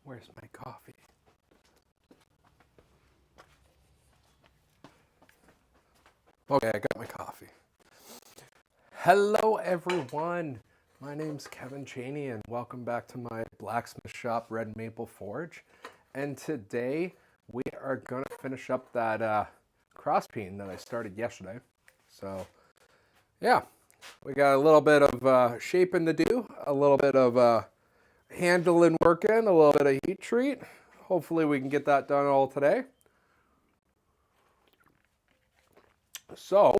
Where's my coffee? Okay, I got my coffee. Hello, everyone. My name's Kevin Cheney, and welcome back to my Blacksmith shop, Red Maple Forge. And today we are going to finish up that cross peen that I started yesterday. So, yeah, we got a little bit of shaping to do, a little bit of handling working, a little bit of heat treat. Hopefully we can get that done all today. So,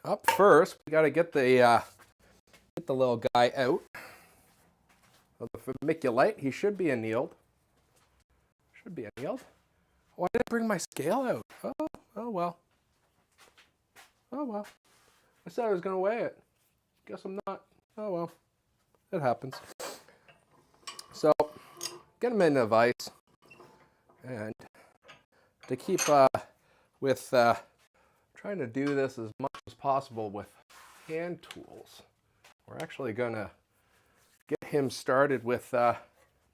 up first, we got to get the little guy out of the vermiculite. He should be annealed. Should be annealed. Oh, I didn't bring my scale out. Oh well. Oh well. I said I was going to weigh it. Guess I'm not. Oh well. It happens. So, get them in a vise. And to keep with trying to do this as much as possible with hand tools, we're actually going to get him started with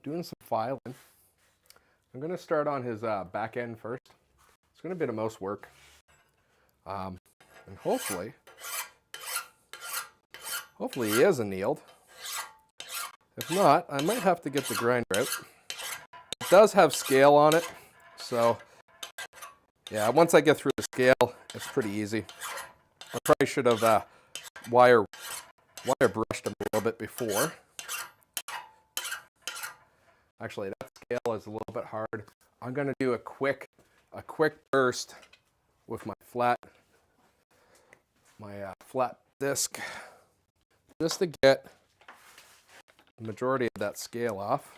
doing some filing. I'm going to start on his back end first. It's going to be the most work. And hopefully he is annealed. If not, I might have to get the grinder out. It does have scale on it, so yeah, once I get through the scale, it's pretty easy. I probably should have wire brushed him a little bit before. Actually, that scale is a little bit hard. I'm going to do a quick burst with my flat disc, just to get the majority of that scale off.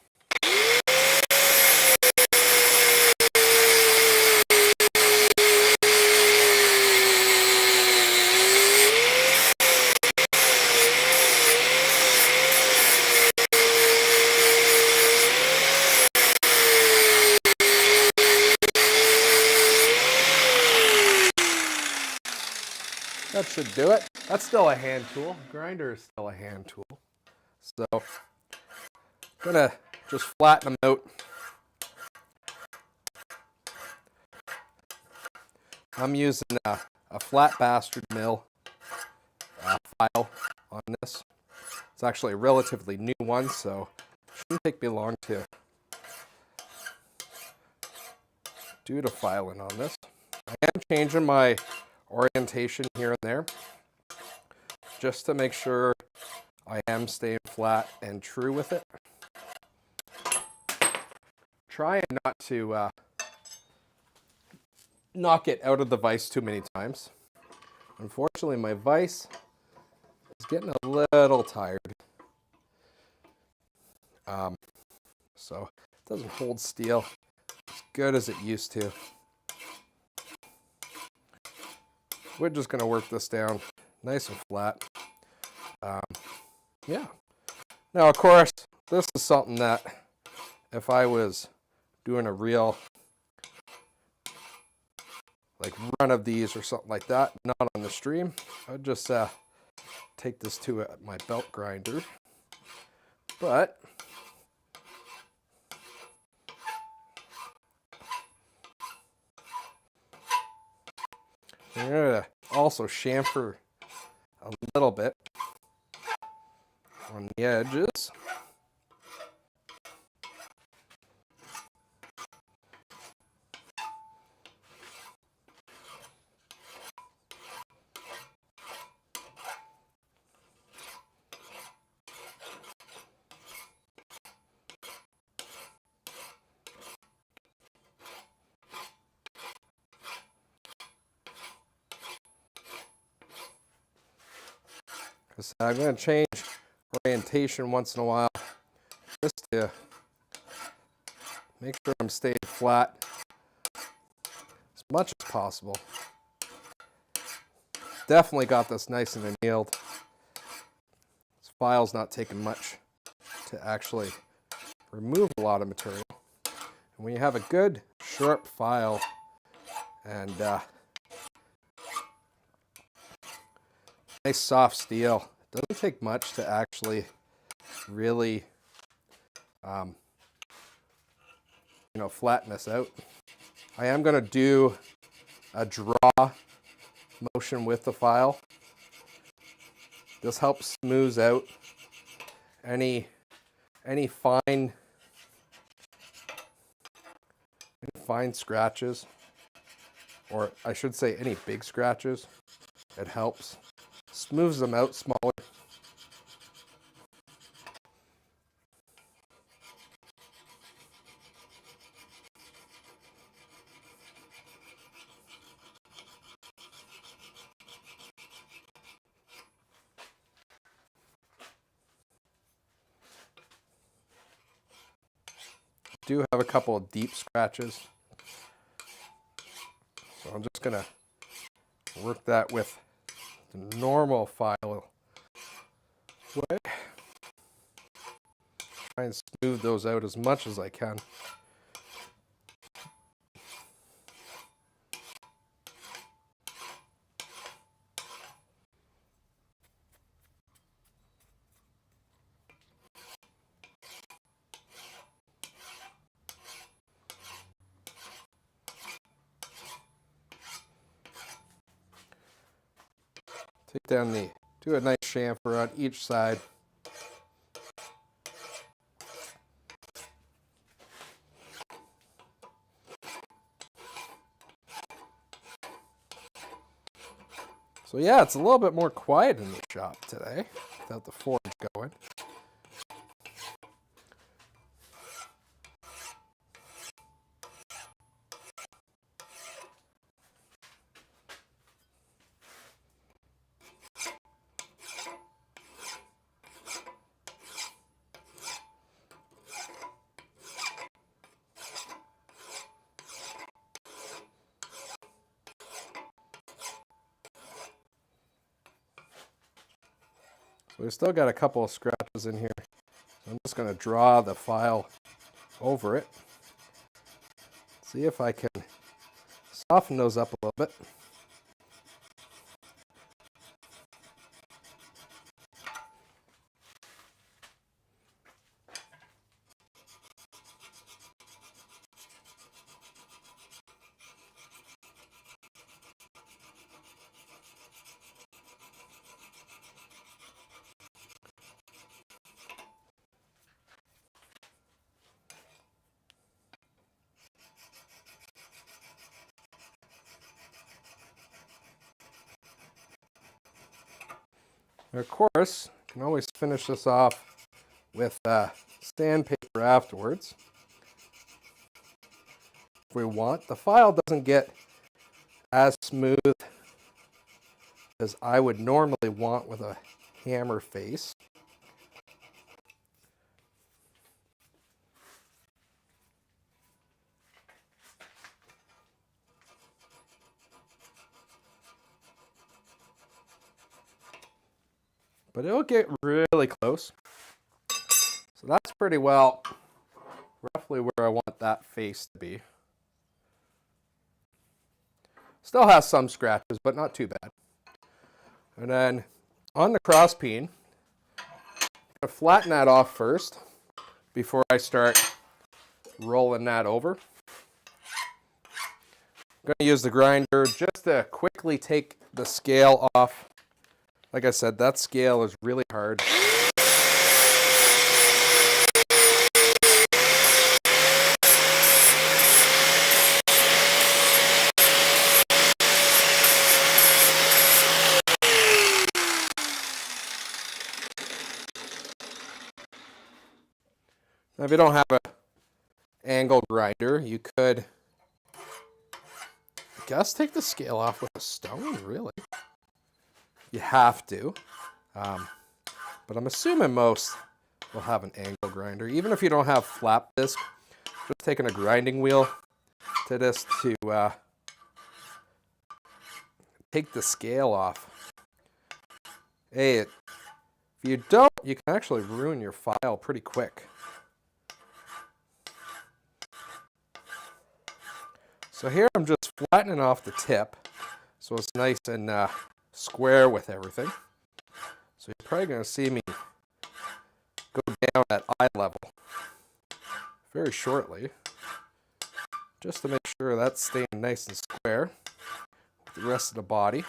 That should do it. That's still a hand tool. Grinder is still a hand tool. So, I'm gonna just flatten them out. I'm using a flat bastard mill file on this. It's actually a relatively new one, so it shouldn't take me long to do the filing on this. I am changing my orientation here and there, just to make sure I am staying flat and true with it. Trying not to knock it out of the vise too many times. Unfortunately, my vise is getting a little tired. So it doesn't hold steel as good as it used to. We're just going to work this down nice and flat. Yeah. Now, of course, this is something that if I was doing a real run of these or something like that, not on the stream, I'd just take this to my belt grinder. But I'm going to also chamfer a little bit on the edges. I'm going to change orientation once in a while, just to make sure I'm staying flat as much as possible. Definitely got this nice and annealed. This file's not taking much to actually remove a lot of material. And when you have a good, sharp file and nice soft steel, it doesn't take much to actually really flatten this out. I am going to do a draw motion with the file. This helps smooth out any fine scratches, or I should say any big scratches. It helps smooths them out smaller. Do have a couple of deep scratches, so I'm just gonna work that with the normal file way. Try and smooth those out as much as I can. Take down do a nice chamfer on each side. So yeah, it's a little bit more quiet in the shop today without the forge going. So we still got a couple of scratches in here. So I'm just going to draw the file over it. See if I can soften those up a little bit. And of course, you can always finish this off with sandpaper afterwards if we want. The file doesn't get as smooth as I would normally want with a hammer face. But it'll get really close. So that's pretty well roughly where I want that face to be. Still has some scratches, but not too bad. And then on the cross peen, I'm going to flatten that off first before I start rolling that over. I'm going to use the grinder just to quickly take the scale off. Like I said, that scale is really hard. Now, if you don't have an angle grinder, you could, I guess, take the scale off with a stone, really. You have to. But I'm assuming most will have an angle grinder. Even if you don't have flap disc, just taking a grinding wheel to this to take the scale off. Hey, if you don't, you can actually ruin your file pretty quick. So here I'm just flattening off the tip so it's nice and square with everything. So you're probably going to see me go down at eye level very shortly. just to make sure that's staying nice and square with the rest of the body.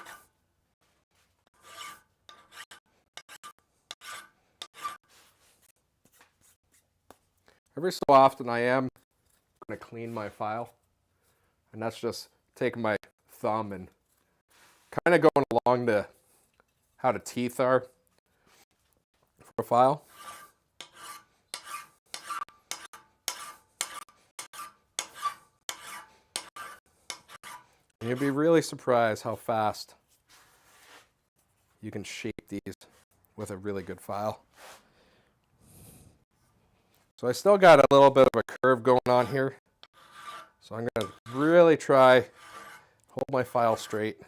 Every so often I am going to clean my file, and that's just taking my thumb and kind of going along to how the teeth are for a file. And you'd be really surprised how fast you can shape these with a really good file. So I still got a little bit of a curve going on here. So I'm going to really try hold my file straight.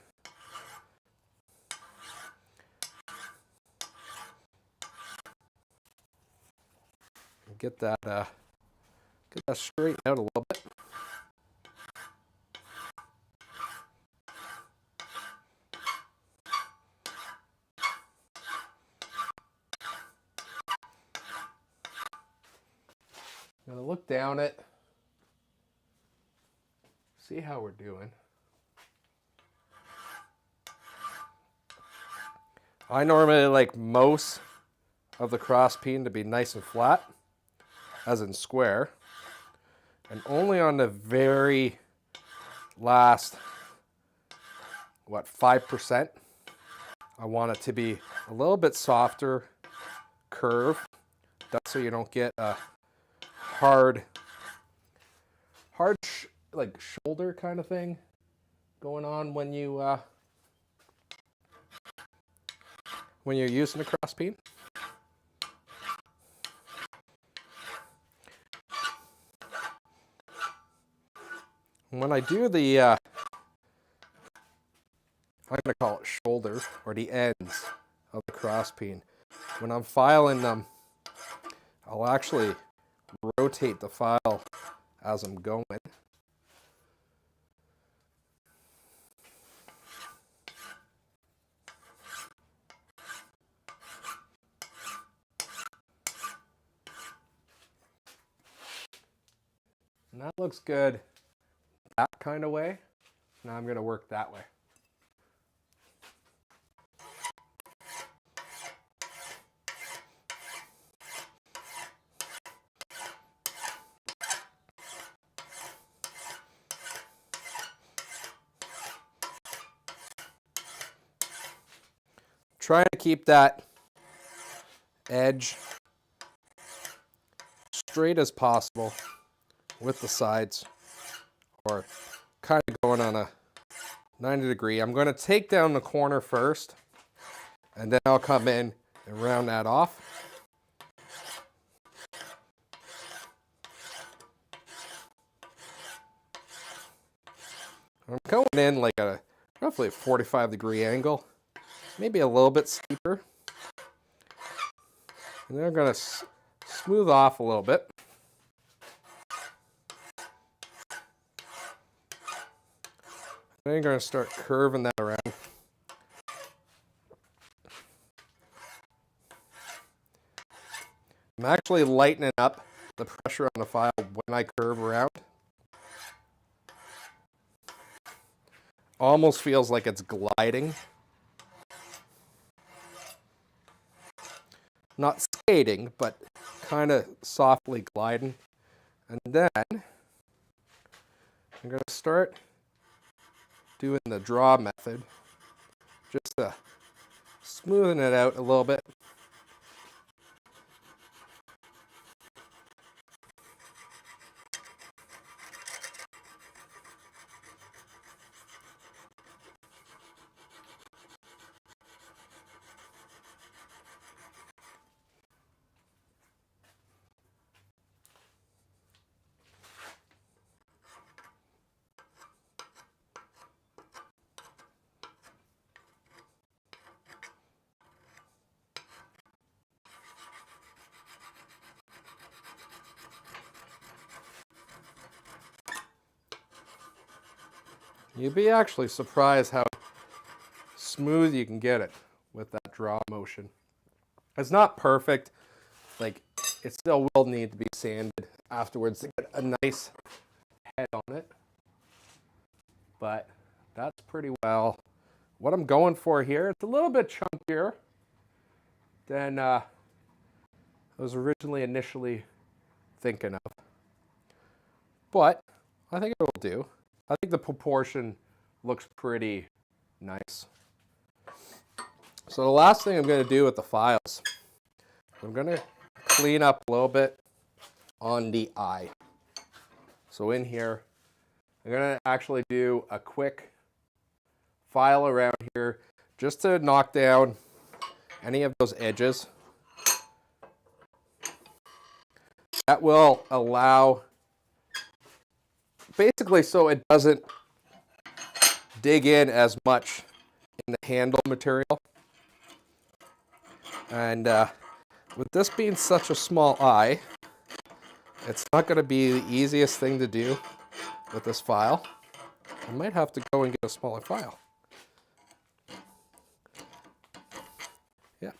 And get that straightened out a little bit. I'm going to look down it, see how we're doing. I normally like most of the cross peen to be nice and flat, as in square, and only on the very last, 5%, I want it to be a little bit softer curve. That's so you don't get a hard like shoulder kind of thing going on when you're using a cross peen. When I do the I'm going to call it shoulder, or the ends of the cross peen, when I'm filing them, I'll actually rotate the file as I'm going. And that looks good that kind of way. Now I'm going to work that way. Trying to keep that edge straight as possible with the sides, or kind of going on a 90 degree. I'm going to take down the corner first, and then I'll come in and round that off. I'm going in like a roughly a 45-degree angle, maybe a little bit steeper. And then I'm going to smooth off a little bit. Then I'm going to start curving that around. I'm actually lightening up the pressure on the file when I curve around. Almost feels like it's gliding. Not skating, but kind of softly gliding. And then I'm going to start doing the draw method, just to smoothen it out a little bit. You'd be actually surprised how smooth you can get it with that draw motion. It's not perfect, like it still will need to be sanded afterwards to get a nice head on it. But that's pretty well what I'm going for here. It's a little bit chunkier than I was initially thinking of. But I think it will do. I think the proportion looks pretty nice. So the last thing I'm going to do with the files, I'm going to clean up a little bit on the eye. So in here, I'm going to actually do a quick file around here just to knock down any of those edges. That will allow, basically so it doesn't dig in as much in the handle material. And with this being such a small eye, it's not going to be the easiest thing to do with this file. I might have to go and get a smaller file. Yeah.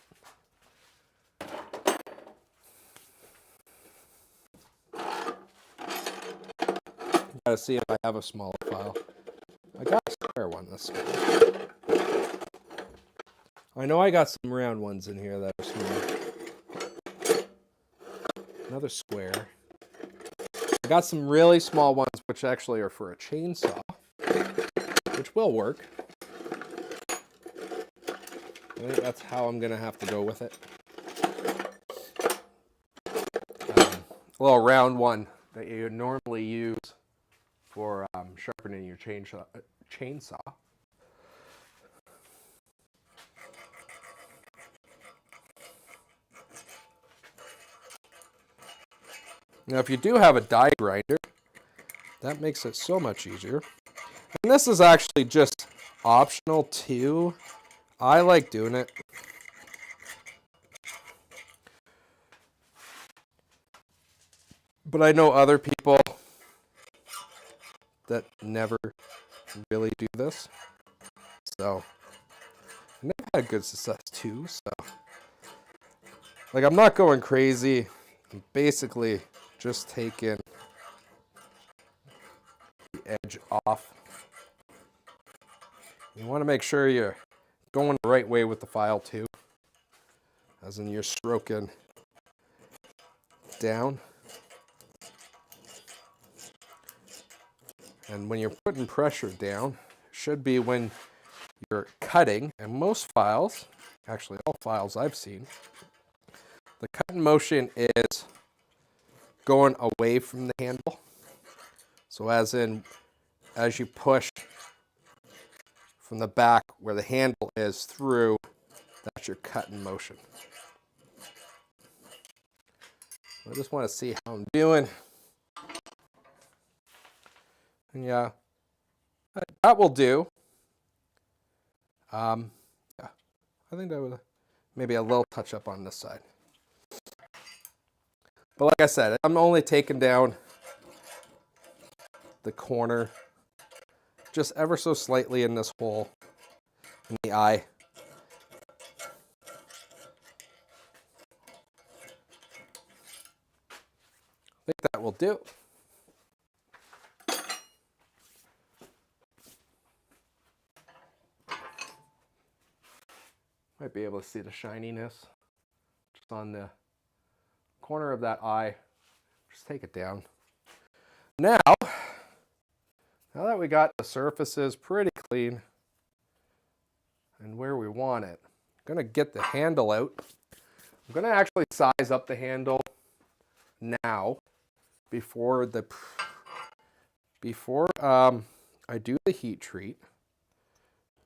Gotta see if I have a smaller file. I got a square one this one. I know I got some round ones in here that are small. Another square. I got some really small ones which actually are for a chainsaw, which will work. I think that's how I'm going to have to go with it. A little round one that you normally use for sharpening your chainsaw. Now, if you do have a die grinder, that makes it so much easier. And this is actually just optional too. I like doing it. But I know other people that never really do this. So, and they've had good success too. So, like, I'm not going crazy. I'm basically just taking the edge off. You want to make sure you're going the right way with the file too, as in you're stroking down. And when you're putting pressure down, it should be when you're cutting, and most files, actually all files I've seen, the cutting motion is going away from the handle. So as you push from the back where the handle is through, that's your cutting motion. I just want to see how I'm doing. And yeah, that will do. Yeah, I think that would maybe a little touch up on this side. But like I said, I'm only taking down the corner just ever so slightly in this hole in the eye. I think that will do. Might be able to see the shininess just on the corner of that eye. Just take it down. Now that we got the surfaces pretty clean and where we want it, I'm going to get the handle out. I'm going to actually size up the handle now before I do the heat treat.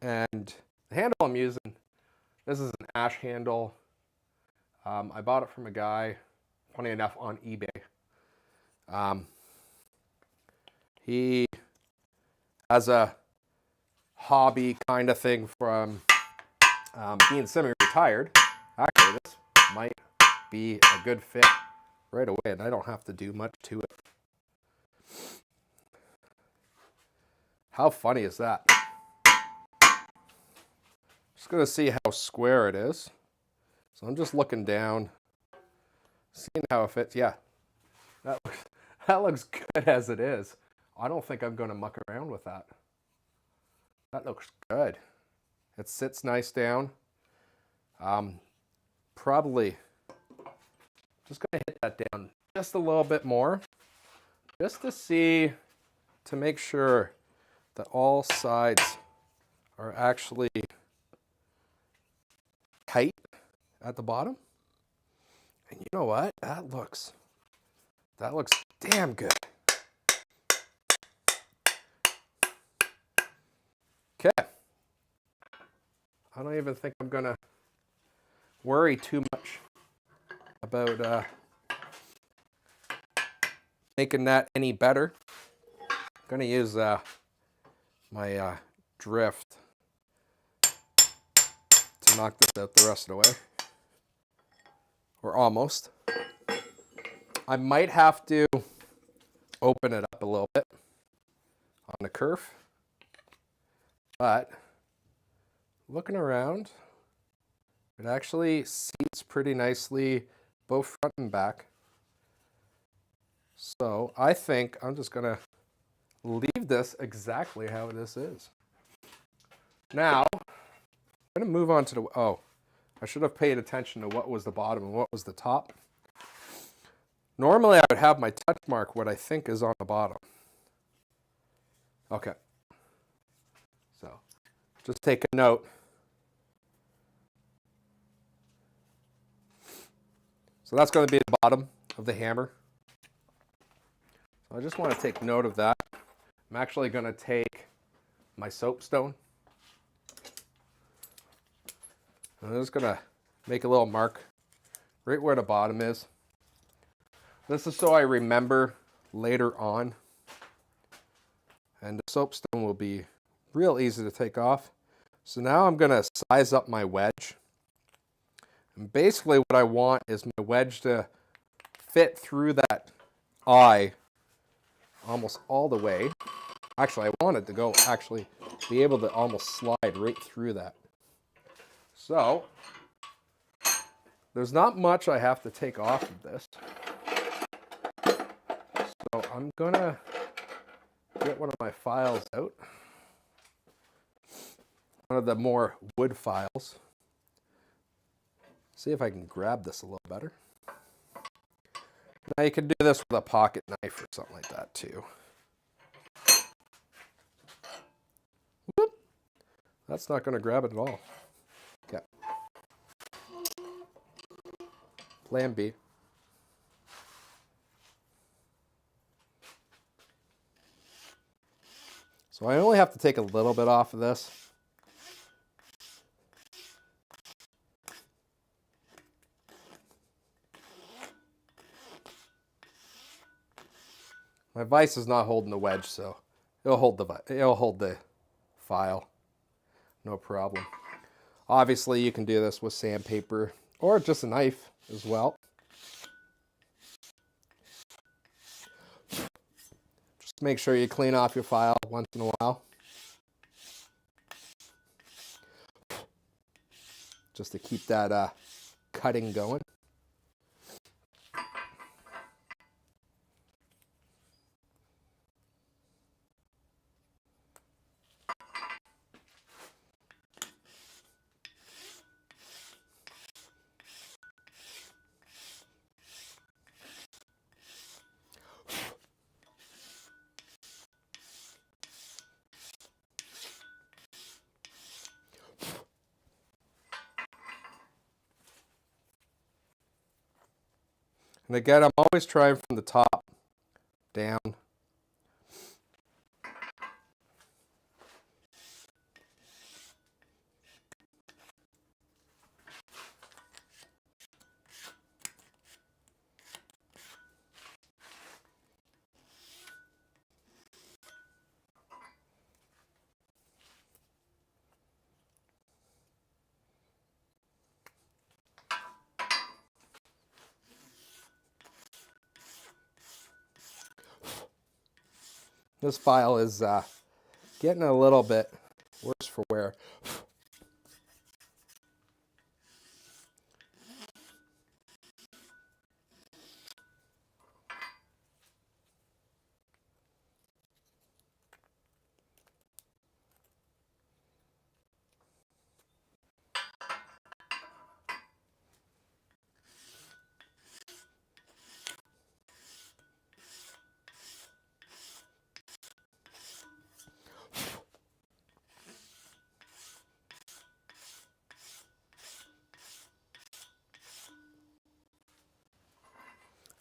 And the handle I'm using, this is an ash handle. I bought it from a guy, funny enough, on eBay. He has a hobby kind of thing from being semi-retired. Actually, this might be a good fit right away, and I don't have to do much to it. How funny is that? Just going to see how square it is. So I'm just looking down, seeing how it fits. Yeah, that looks good as it is. I don't think I'm going to muck around with that. That looks good. It sits nice down. Probably just going to hit that down just a little bit more, just to see, to make sure that all sides are actually tight at the bottom. And you know what? That looks damn good. Okay. I don't even think I'm gonna worry too much about making that any better. I'm gonna use my drift to knock this out the rest of the way. Or almost. I might have to open it up a little bit on the kerf, but looking around, it actually seats pretty nicely both front and back. So I think I'm just gonna leave this exactly how this is. Now, I'm gonna move on to the, oh, I should have paid attention to what was the bottom and what was the top. Normally I would have my touch mark what I think is on the bottom. Okay. So just take a note. So that's going to be the bottom of the hammer. So I just want to take note of that. I'm actually going to take my soapstone. I'm just going to make a little mark right where the bottom is. This is so I remember later on. And the soapstone will be real easy to take off. So now I'm going to size up my wedge. And basically what I want is my wedge to fit through that eye almost all the way. Actually, I want it to go actually be able to almost slide right through that. So there's not much I have to take off of this. So I'm gonna get one of my files out. One of the more wood files. See if I can grab this a little better. Now you can do this with a pocket knife or something like that too. Whoop. That's not going to grab it at all. Okay. Plan B. So I only have to take a little bit off of this. My vise is not holding the wedge, so it'll hold the file, no problem. Obviously, you can do this with sandpaper or just a knife as well. Just make sure you clean off your file once in a while, just to keep that cutting going. And again, I'm always trying from the top down. This file is getting a little bit worse for wear.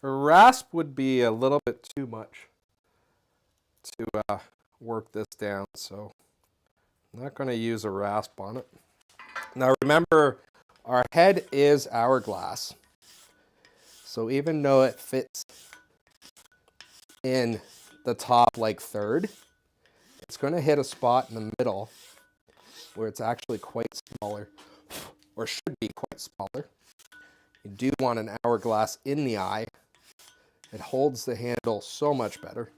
A rasp would be a little bit too much to work this down, so I'm not going to use a rasp on it. Now remember, our head is hourglass, so even though it fits in the top like third, it's going to hit a spot in the middle where it's actually quite smaller, or should be quite smaller. You do want an hourglass in the eye. It holds the handle so much better.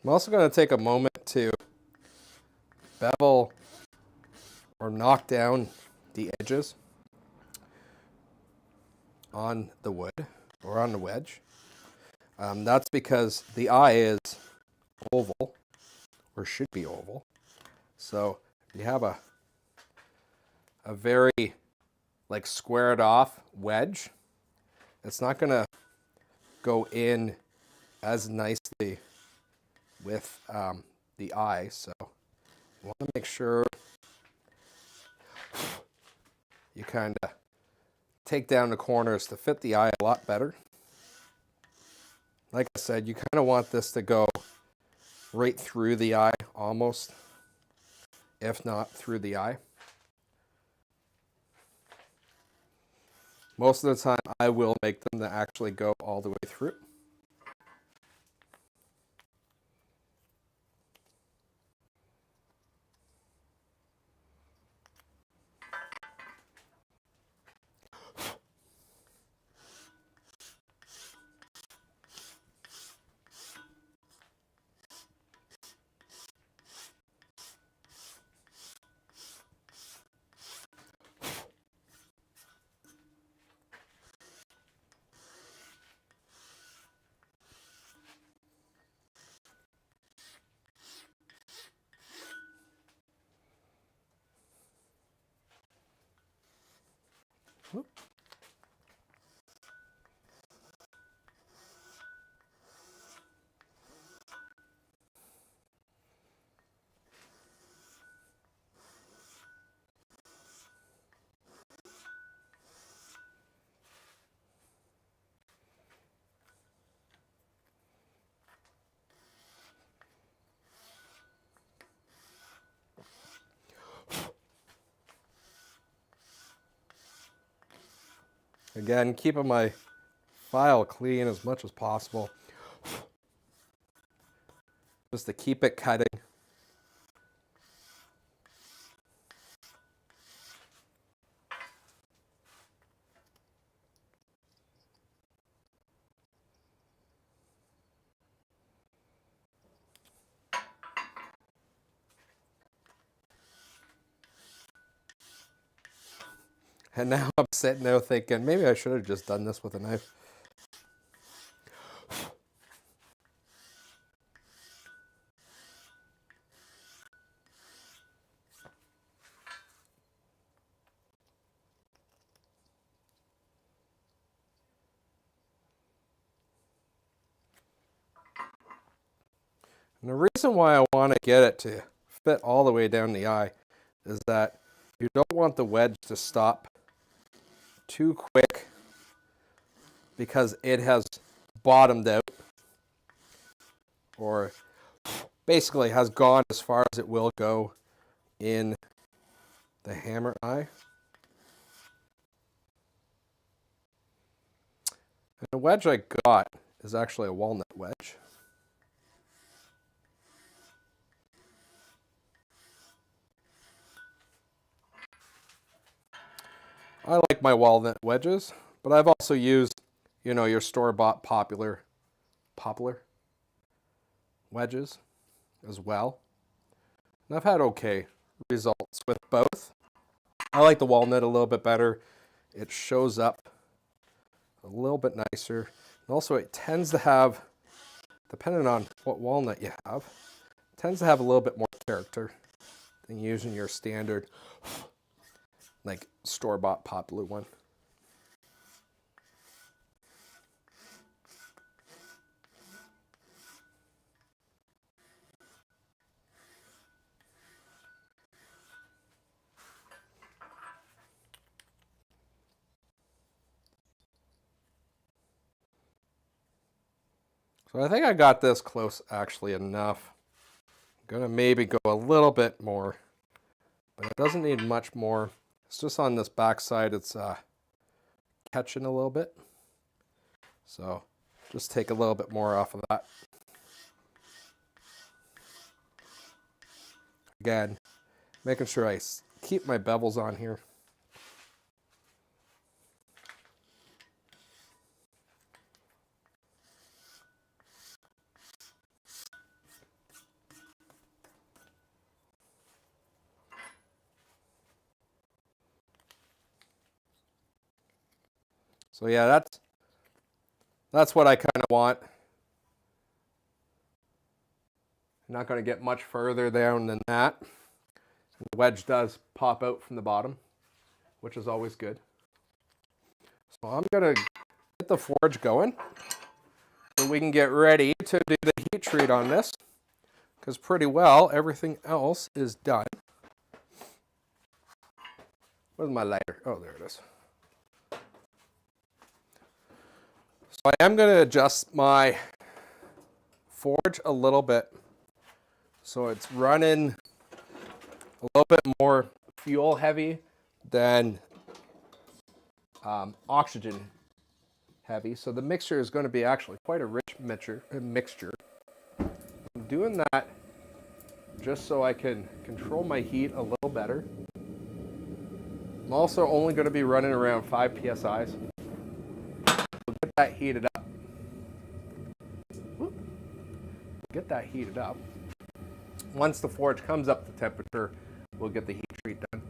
I'm also going to take a moment to bevel or knock down the edges on the wood or on the wedge. That's because the eye is oval, or should be oval. So if you have a very like squared off wedge, it's not going to go in as nicely with the eye. So you want to make sure you kind of take down the corners to fit the eye a lot better. Like I said, you kind of want this to go right through the eye almost, if not through the eye. Most of the time I will make them to actually go all the way through. Again, keeping my file clean as much as possible, just to keep it cutting. And now I'm sitting there thinking, maybe I should have just done this with a knife. And the reason why I want to get it to fit all the way down the eye is that you don't want the wedge to stop too quick because it has bottomed out, or basically has gone as far as it will go in the hammer eye. And the wedge I got is actually a walnut wedge. I like my walnut wedges, but I've also used, you know, your store-bought poplar. wedges as well. And I've had okay results with both. I like the walnut a little bit better. It shows up a little bit nicer. And also it tends to have, depending on what walnut you have, it tends to have a little bit more character than using your standard, like, store-bought pot glue one. So I think I got this close actually enough. I'm gonna maybe go a little bit more, but it doesn't need much more. It's just on this back side, it's catching a little bit. So just take a little bit more off of that. Again, making sure I keep my bevels on here. So yeah, that's what I kind of want. I'm not going to get much further down than that. The wedge does pop out from the bottom, which is always good. So I'm going to get the forge going so we can get ready to do the heat treat on this, because pretty well everything else is done. Where's my lighter? Oh, there it is. So I am going to adjust my forge a little bit so it's running a little bit more fuel heavy than oxygen heavy. So the mixture is going to be actually quite a rich mixture. I'm doing that just so I can control my heat a little better. I'm also only going to be running around 5 psi's. We'll get that heated up. Get that heated up. Once the forge comes up to temperature, we'll get the heat treat done.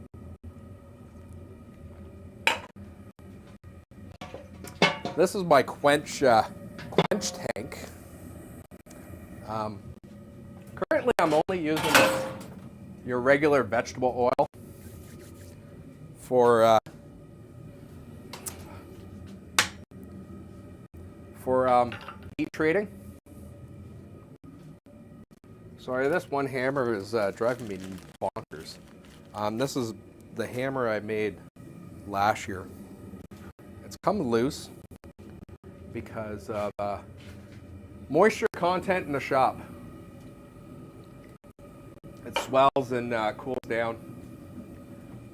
This is my quench tank. Currently, I'm only using your regular vegetable oil for heat treating. Sorry, this one hammer is driving me bonkers. This is the hammer I made last year. It's come loose because of moisture content in the shop. It swells and cools down.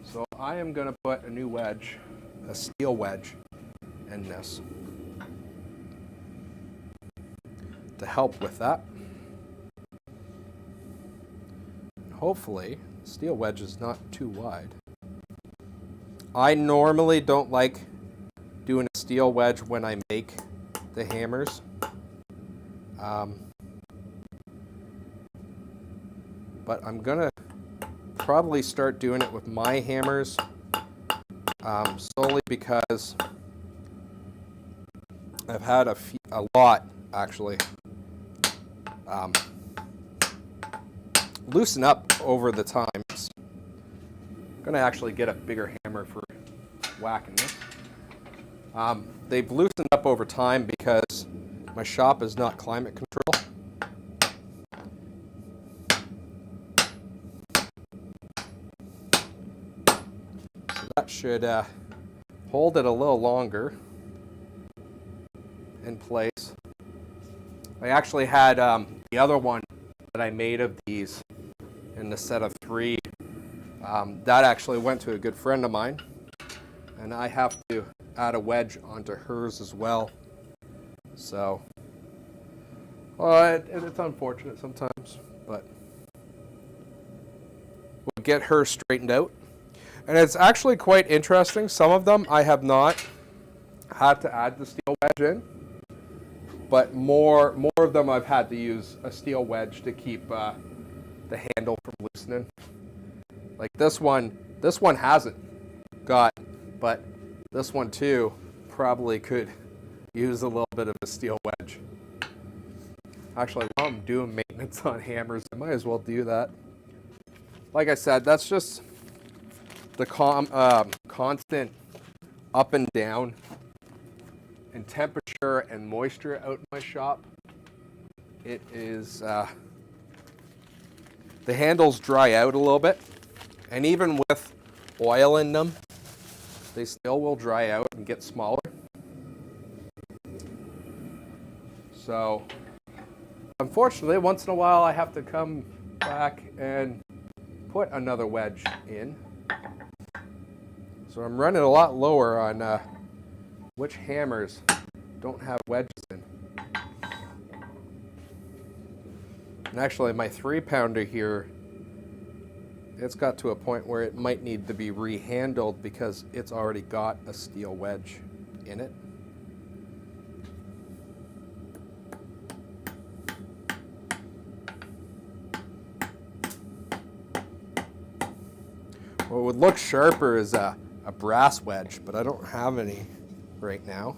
So I am going to put a new wedge, a steel wedge, in this to help with that. Hopefully, the steel wedge is not too wide. I normally don't like doing a steel wedge when I make the hammers. But I'm gonna probably start doing it with my hammers solely because I've had a lot actually loosen up over the times. I'm gonna actually get a bigger hammer for whacking this. They've loosened up over time because my shop is not climate control. So that should hold it a little longer in place. I actually had the other one that I made of these in the set of 3. That actually went to a good friend of mine, and I have to add a wedge onto hers as well. So, well, it's unfortunate sometimes, but we'll get her straightened out. And it's actually quite interesting. Some of them I have not had to add the steel wedge in, but more of them I've had to use a steel wedge to keep the handle from loosening. Like this one hasn't got, but this one too probably could use a little bit of a steel wedge. Actually, while I'm doing maintenance on hammers, I might as well do that. Like I said, that's just the constant up and down in temperature and moisture out in my shop. It is, the handles dry out a little bit, and even with oil in them, they still will dry out and get smaller. So, unfortunately, once in a while I have to come back and put another wedge in. So I'm running a lot lower on which hammers don't have wedges in. And actually my 3-pounder here, it's got to a point where it might need to be rehandled because it's already got a steel wedge in it. What would look sharper is a brass wedge, but I don't have any right now.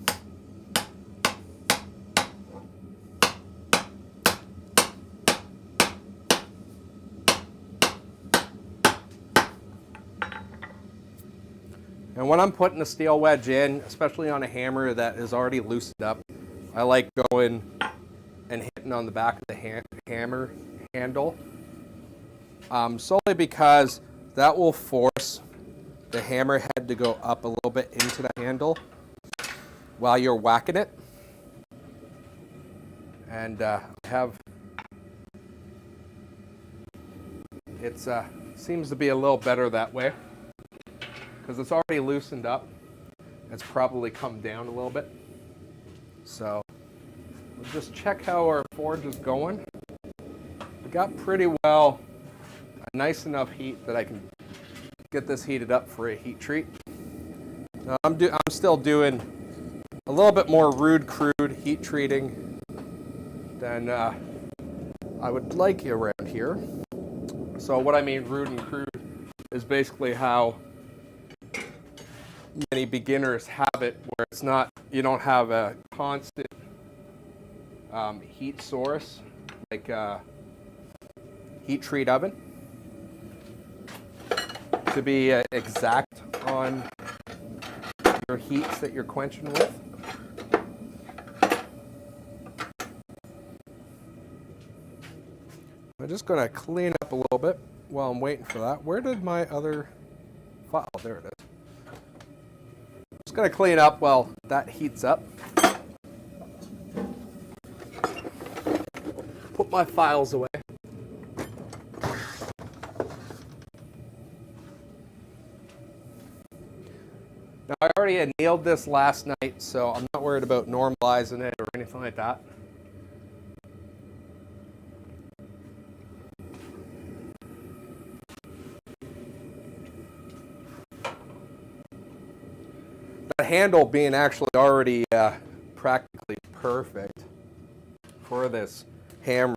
And when I'm putting a steel wedge in, especially on a hammer that is already loosened up, I like going and hitting on the back of the hammer handle, solely because that will force the hammer head to go up a little bit into the handle while you're whacking it. And seems to be a little better that way because it's already loosened up. It's probably come down a little bit. So we'll just check how our forge is going. We got pretty well a nice enough heat that I can get this heated up for a heat treat. Now I'm still doing a little bit more rude, crude heat treating than I would like around here. So what I mean rude and crude is basically how many beginners have it, where it's not, you don't have a constant heat source like a heat treat oven to be exact on your heats that you're quenching with. I'm just going to clean up a little bit while I'm waiting for that. Where did my other file? There it is. Just going to clean up while that heats up. Put my files away. Now, I already annealed this last night, so I'm not worried about normalizing it or anything like that. The handle being actually already practically perfect for this hammer.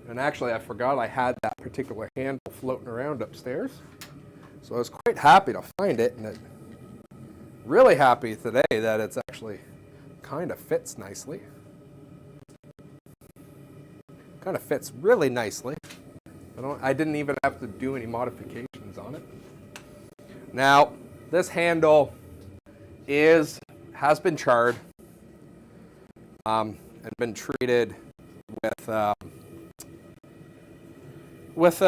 And actually, I forgot I had that particular handle floating around upstairs. So I was quite happy to find it, and really happy today that it's actually kind of fits nicely. Kind of fits really nicely. I didn't even have to do any modifications on it. Now, this handle has been charred and been treated with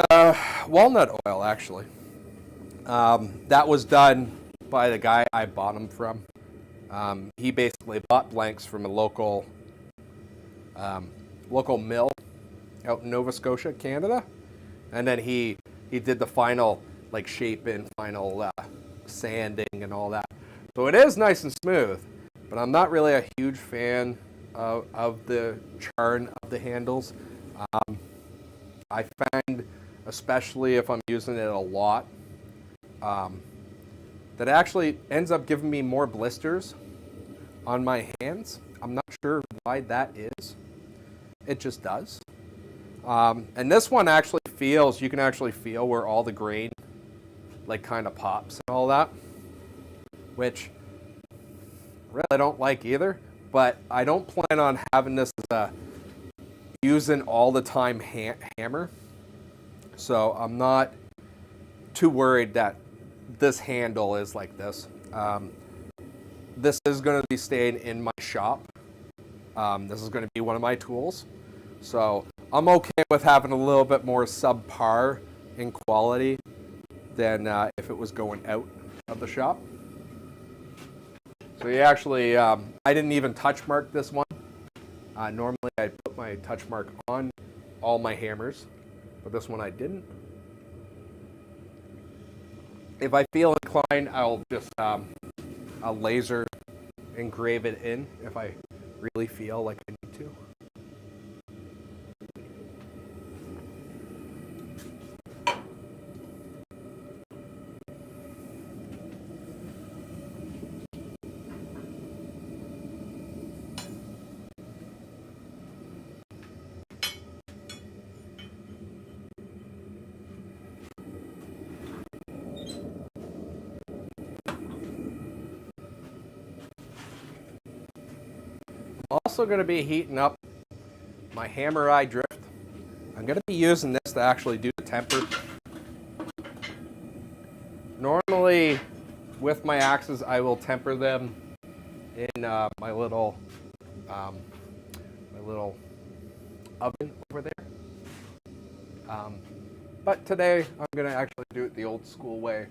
walnut oil, actually. That was done by the guy I bought them from. He basically bought blanks from a local mill out in Nova Scotia, Canada, and then he did the final shape-in, final sanding and all that. So it is nice and smooth, but I'm not really a huge fan of the charring of the handles. I find, especially if I'm using it a lot, that actually ends up giving me more blisters on my hands. I'm not sure why that is. It just does. And this one actually feels, you can actually feel where all the grain like kind of pops and all that, which really I don't like either, but I don't plan on having this as a using all the time hammer. So I'm not too worried that this handle is like this. This is going to be staying in my shop. This is going to be one of my tools. So I'm okay with having a little bit more subpar in quality than if it was going out of the shop. So you actually, I didn't even touch mark this one. Normally I put my touch mark on all my hammers, but this one I didn't. If I feel inclined, I'll just I'll laser engrave it in if I really feel like I need to. Also going to be heating up my hammer eye drift. I'm going to be using this to actually do the temper. Normally with my axes I will temper them in my little oven over there. But today I'm going to actually do it the old school way.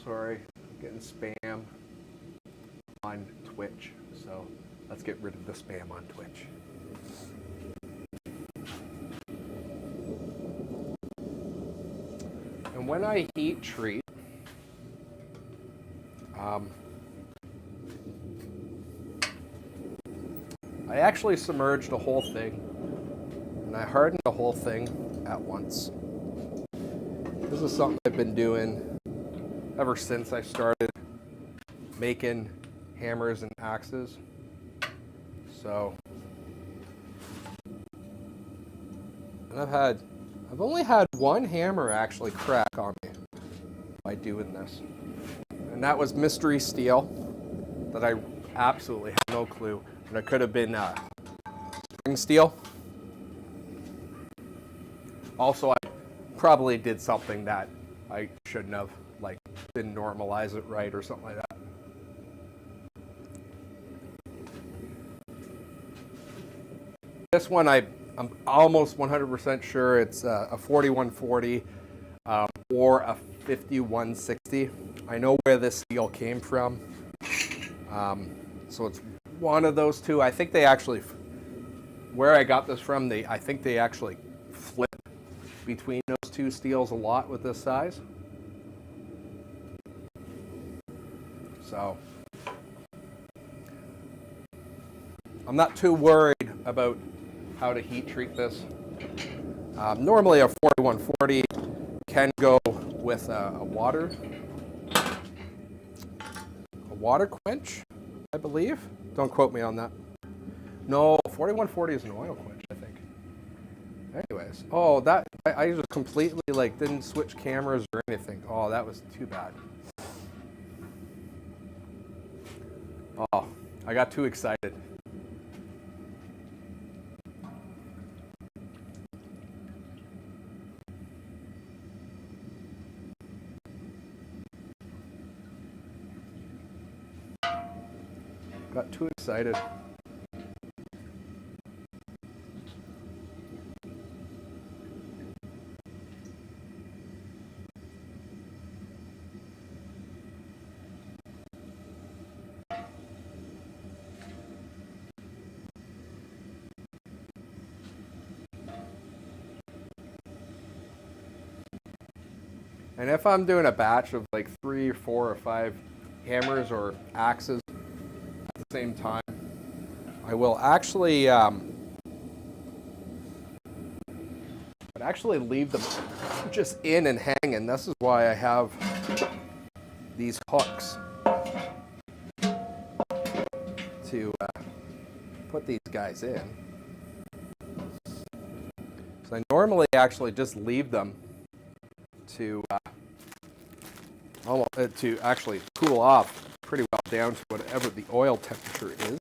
Sorry, I'm getting spam on Twitch, so let's get rid of the spam on Twitch. And when I heat treat, I actually submerged the whole thing, and I hardened the whole thing at once. This is something I've been doing ever since I started making hammers and axes. So, and I've only had one hammer actually crack on me by doing this, and that was mystery steel that I absolutely had no clue, and it could have been spring steel. Also, I probably did something that I shouldn't have, like didn't normalize it right or something like that. This one I'm almost 100% sure it's a 4140 or a 5160. I know where this steel came from. So it's one of those two. I think they actually, where I got this from, I think they actually flip between those two steels a lot with this size. So I'm not too worried about how to heat treat this. Normally a 4140 can go with a water quench, I believe. Don't quote me on that. No, 4140 is an oil quench, I think. Anyways, oh, that I just completely like didn't switch cameras or anything. Oh, that was too bad. Oh, I got too excited. Got too excited. And if I'm doing a batch of like 3 or 4 or 5 hammers or axes at the same time, I will actually leave them just in and hanging. This is why I have these hooks. to put these guys in. So I normally actually just leave them to to actually cool off pretty well down to whatever the oil temperature is.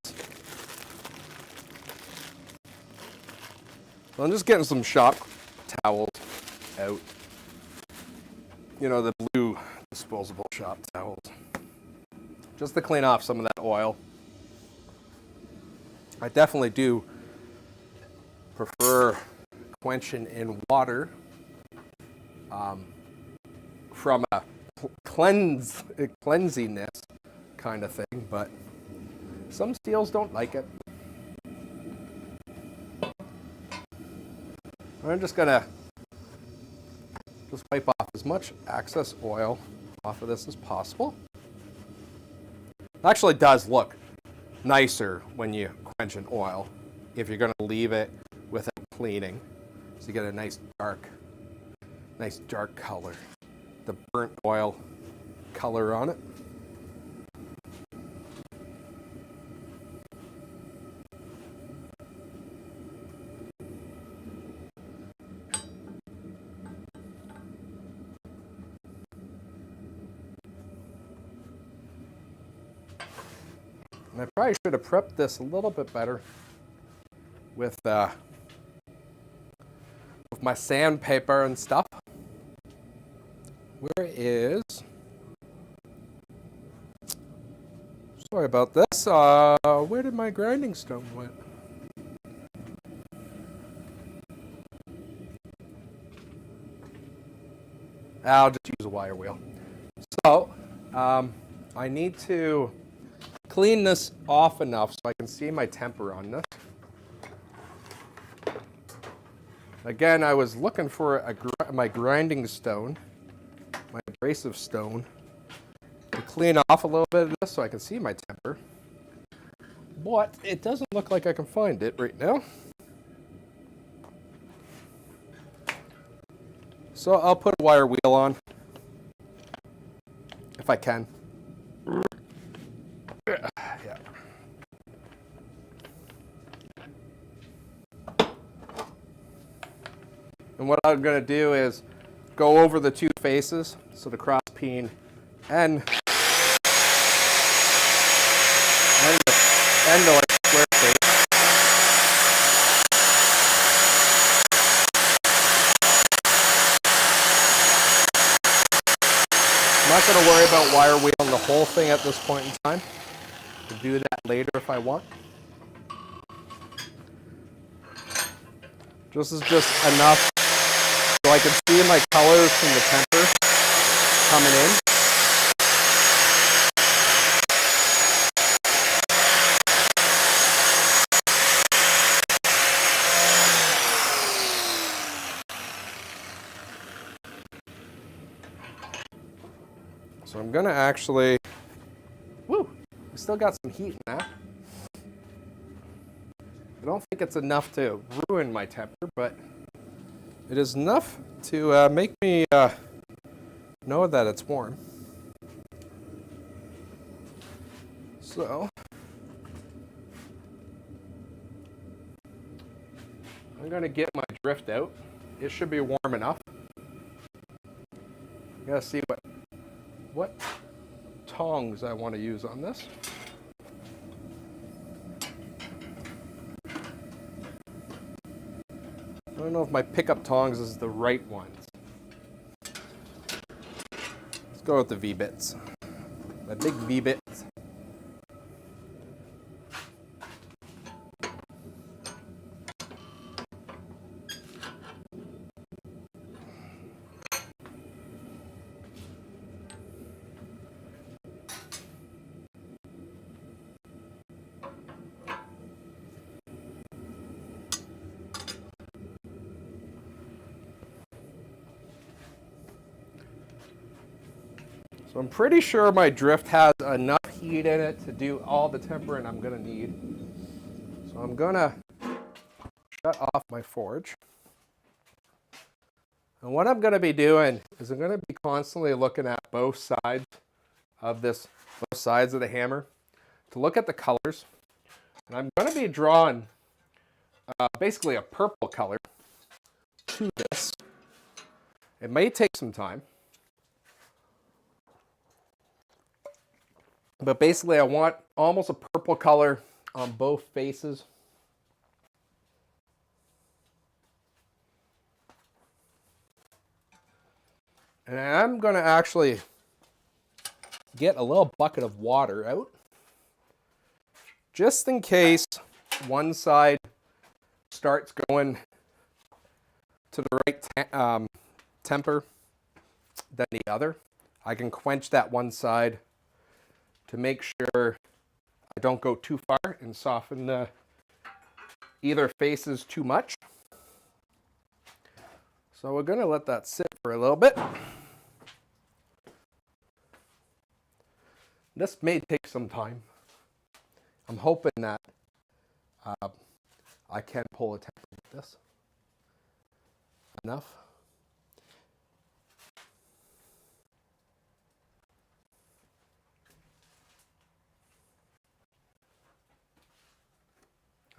So I'm just getting some shop towels out. You know, the blue disposable shop towels. Just to clean off some of that oil. I definitely do prefer quenching in water from a cleansiness kind of thing, but some steels don't like it. I'm just gonna wipe off as much excess oil off of this as possible. It actually does look nicer when you quench in oil if you're gonna leave it without cleaning. So you get a nice dark color. The burnt oil color on it. And I probably should have prepped this a little bit better with my sandpaper and stuff. Where is... Sorry about this. Where did my grinding stone went? I'll just use a wire wheel. So, I need to clean this off enough so I can see my temper on this. Again, I was looking for my grinding stone, my abrasive stone, to clean off a little bit of this so I can see my temper. But it doesn't look like I can find it right now. So I'll put a wire wheel on, if I can. Yeah. And what I'm going to do is go over the two faces, so the cross peen and the like square face. I'm not going to worry about wire wheeling the whole thing at this point in time. I'll do that later if I want. This is just enough so I can see my colors from the temper coming in. So I'm gonna actually, we still got some heat in that. I don't think it's enough to ruin my temper, but it is enough to make me know that it's warm. So I'm gonna get my drift out. It should be warm enough. I gotta see what tongs I want to use on this. I don't know if my pickup tongs is the right ones. Let's go with the V-bits. My big V-bits. So I'm pretty sure my drift has enough heat in it to do all the tempering I'm going to need. So I'm going to shut off my forge. And what I'm going to be doing is I'm going to be constantly looking at both sides of the hammer to look at the colors And I'm going to be drawing basically a purple color to this. It may take some time. But basically I want almost a purple color on both faces. And I'm going to actually get a little bucket of water out, just in case one side starts going to the right temper than the other. I can quench that one side to make sure I don't go too far and soften either faces too much. So we're going to let that sit for a little bit. This may take some time. I'm hoping that I can pull a temper with this enough.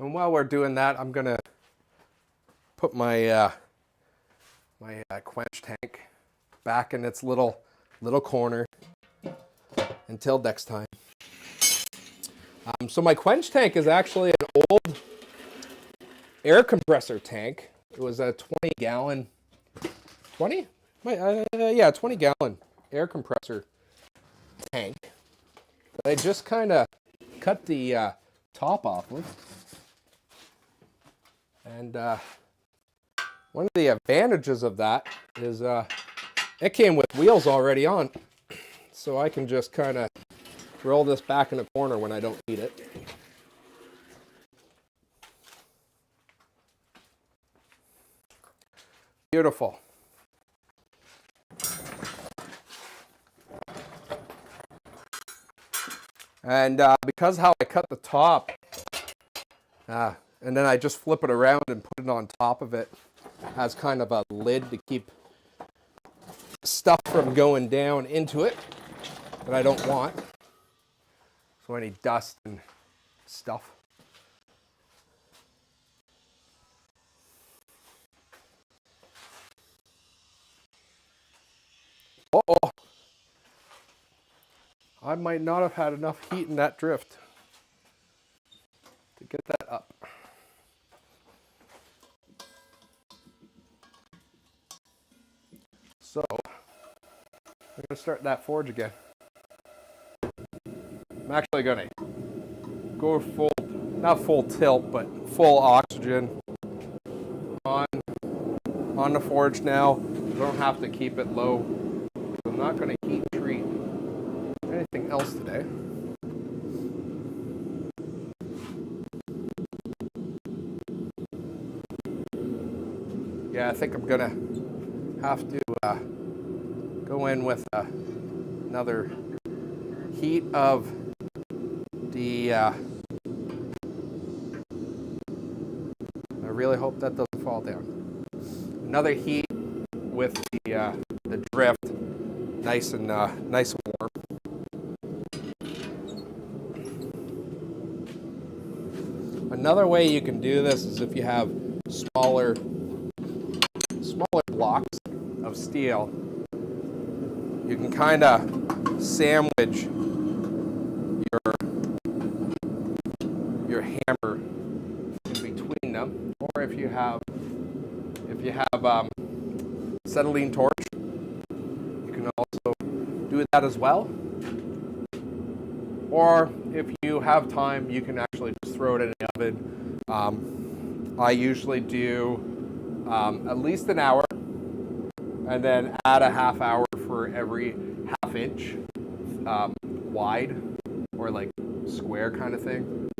And while we're doing that, I'm going to put my my quench tank back in its little corner until next time. So my quench tank is actually an old air compressor tank. It was a 20-gallon, 20? Yeah, 20-gallon air compressor tank that I just kind of cut the top off with. And one of the advantages of that is it came with wheels already on, so I can just kind of roll this back in the corner when I don't need it. Beautiful. And because how I cut the top, and then I just flip it around and put it on top of it, has kind of a lid to keep stuff from going down into it that I don't want. So any dust and stuff. Uh-oh. I might not have had enough heat in that drift to get that up. So, I'm going to start that forge again. I'm actually going to go full, not full tilt, but full oxygen on the forge now. I don't have to keep it low. I'm not going to heat treat anything else today. Yeah, I think I'm going to have to go in with another heat of the I really hope that doesn't fall down. Another heat with the drift, nice and warm. Another way you can do this is if you have smaller blocks of steel, you can kind of sandwich your hammer in between them, or if you have acetylene torch, you can also do that as well. Or if you have time, you can actually just throw it in the oven. I usually do at least an hour, and then add a half hour for every half inch wide, or like square kind of thing.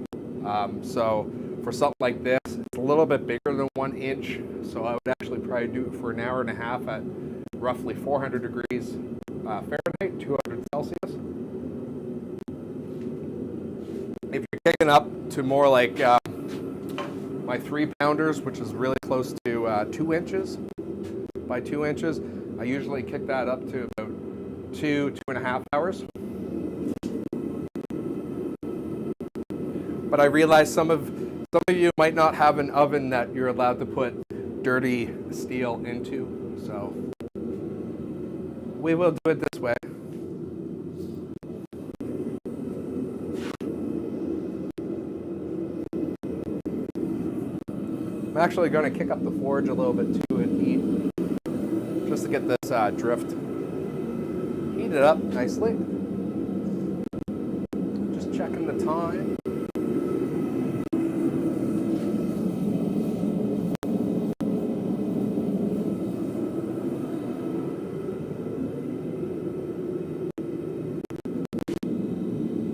So for something like this, it's a little bit bigger than 1 inch, so I would actually probably do it for an hour and a half at roughly 400 degrees Fahrenheit, 200 Celsius. If you're kicking up to more like my 3-pounders, which is really close to 2 inches by 2 inches, I usually kick that up to about 2.5 hours. But but I realize some of you might not have an oven that you're allowed to put dirty steel into, so we will do it this way. I'm actually going to kick up the forge a little bit too in heat, just to get this drift heated up nicely. Just checking the time.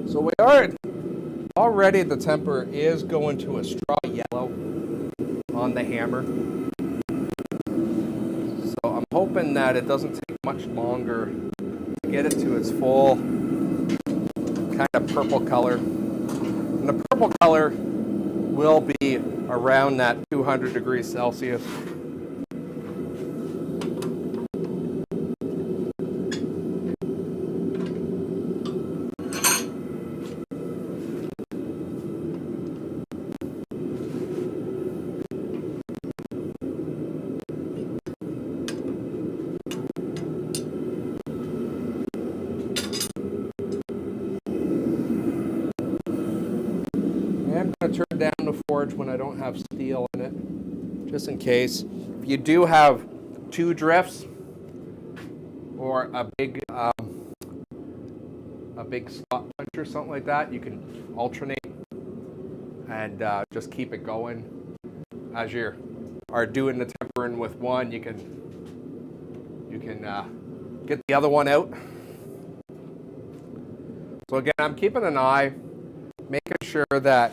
So we are already, the temper is going to a straw yellow on the hammer. So I'm hoping that it doesn't take much longer to get it to its full kind of purple color. And the purple color will be around that 200 degrees Celsius. I'm going to turn down the forge when I don't have steel in it, just in case. If you do have two drifts or a big slot punch or something like that, you can alternate and just keep it going. As you are doing the tempering with one, you can get the other one out. So again, I'm keeping an eye, making sure that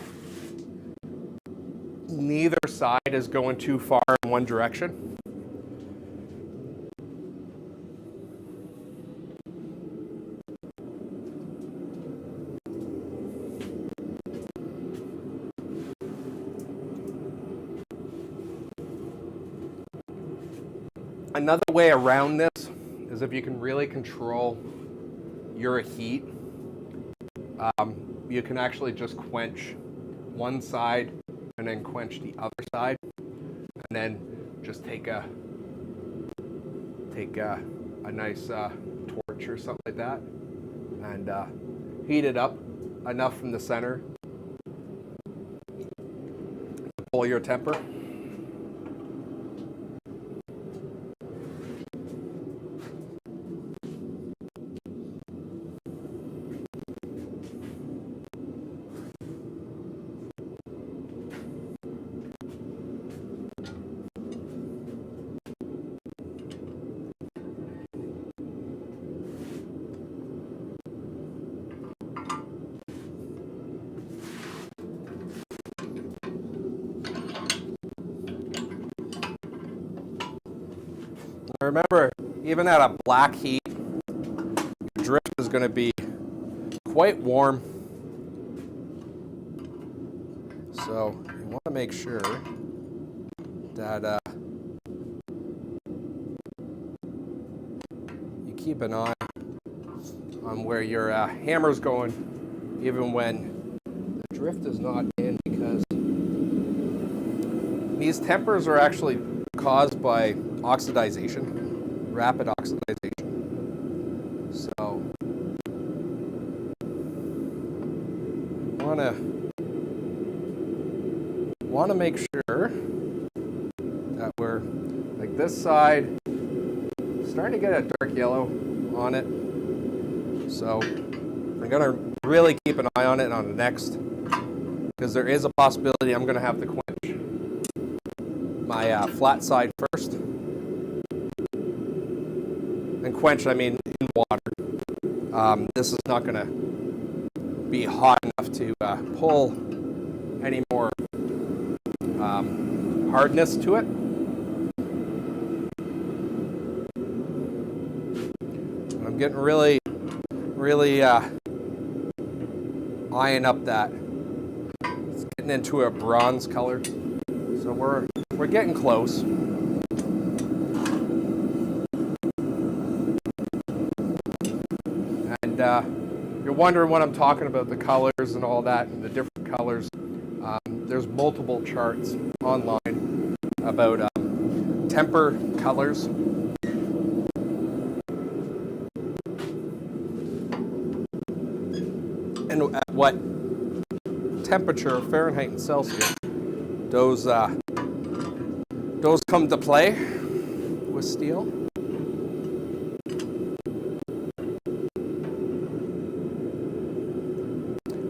neither side is going too far in one direction. Another way around this is if you can really control your heat, you can actually just quench one side and then quench the other side, and then just take a nice torch or something like that and heat it up enough from the center to pull your temper. Remember, even at a black heat, your drift is going to be quite warm. So you want to make sure that you keep an eye on where your hammer's going, even when the drift is not in, because these tempers are actually caused by oxidization, rapid oxidization. So want to make sure that we're, like, this side starting to get a dark yellow on it. So I'm gonna really keep an eye on it on the next, because there is a possibility I'm gonna have to quench my flat side first. And quench, I mean in water. This is not going to be hot enough to pull any more hardness to it. I'm getting really eyeing up that. It's getting into a bronze color. So we're getting close. And you're wondering what I'm talking about, the colors and all that, and the different colors. There's multiple charts online about temper colors. And at what temperature, Fahrenheit and Celsius, those come to play with steel.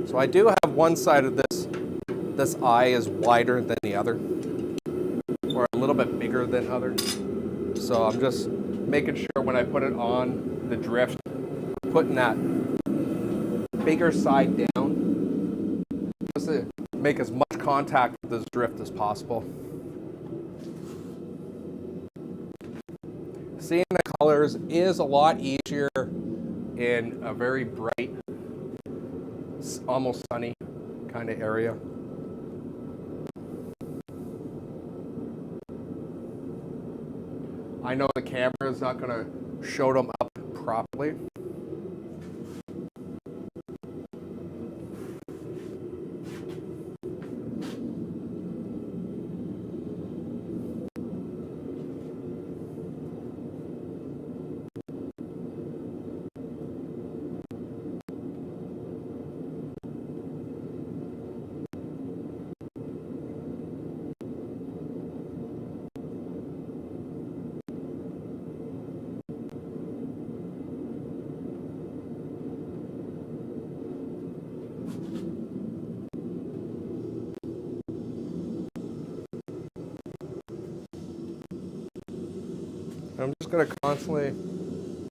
So I do have one side of this eye is wider than the other, or a little bit bigger than other. So I'm just making sure when I put it on the drift, putting that bigger side down, just to make as much contact with this drift as possible. Seeing the colors is a lot easier in a very bright, almost sunny kind of area. I know the camera is not going to show them up properly. I'm just going to constantly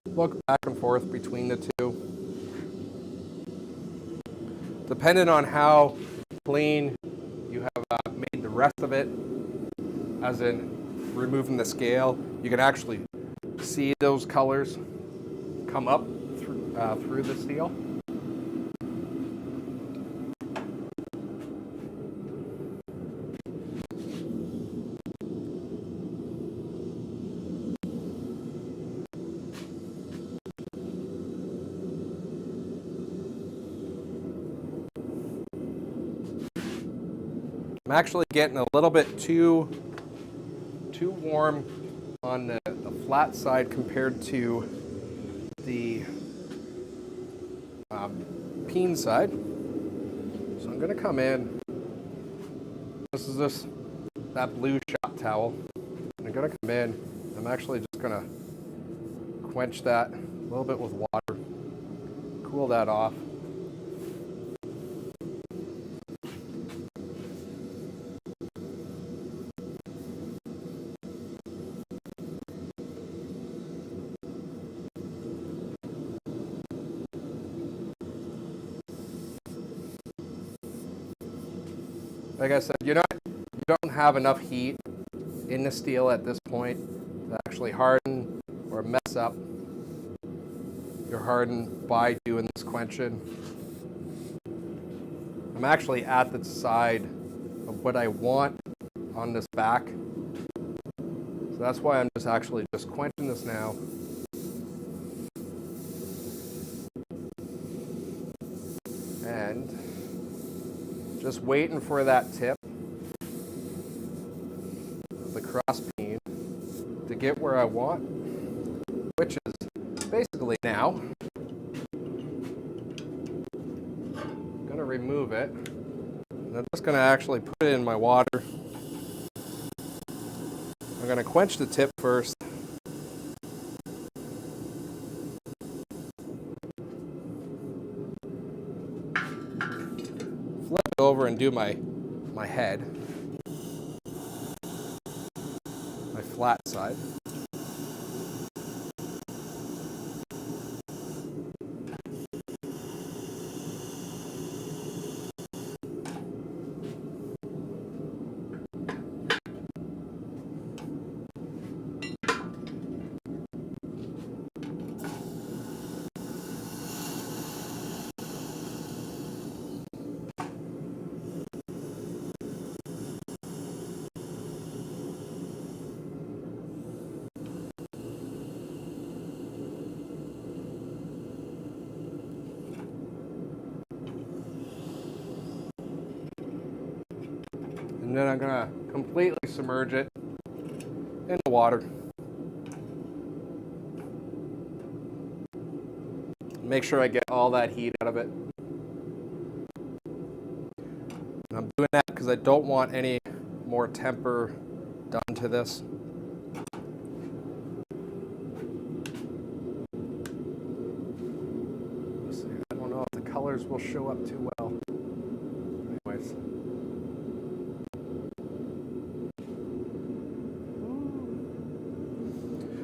look back and forth between the two. Depending on how clean you have made the rest of it, as in removing the scale, you can actually see those colors come up through the steel. I'm actually getting a little bit too warm on the flat side compared to the peen side. So I'm going to come in. This is that blue shop towel. I'm going to come in. I'm actually just going to quench that a little bit with water, cool that off. Like I said, you don't have enough heat in the steel at this point to actually harden or mess up your harden by doing this quenching. I'm actually at the side of what I want on this back. So that's why I'm just quenching this now. And just waiting for that tip of the cross peen to get where I want, which is basically now. I'm going to remove it. And I'm just going to actually put it in my water. I'm going to quench the tip first. Flip it over and do my head, my flat side. And then I'm gonna completely submerge it in the water. Make sure I get all that heat out of it. And I'm doing that because I don't want any more temper done to this. Let's see, I don't know if the colors will show up too well.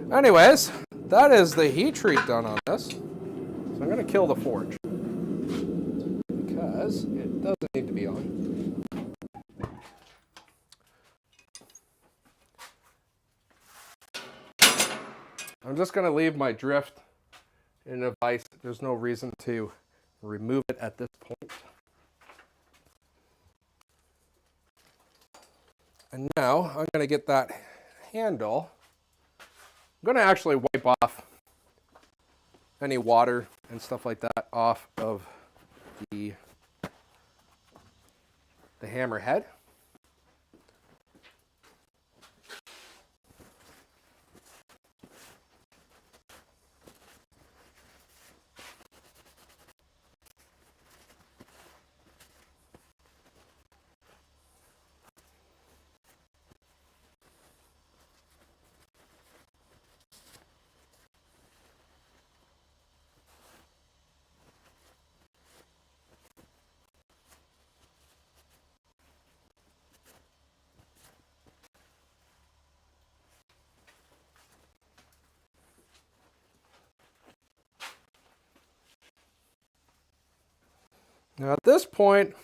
Anyways, that is the heat treat done on this. So I'm going to kill the forge because it doesn't need to be on. I'm just going to leave my drift in the vise. There's no reason to remove it at this point. And now I'm going to get that handle. I'm going to actually wipe off any water and stuff like that off of the hammer head. Now at this point,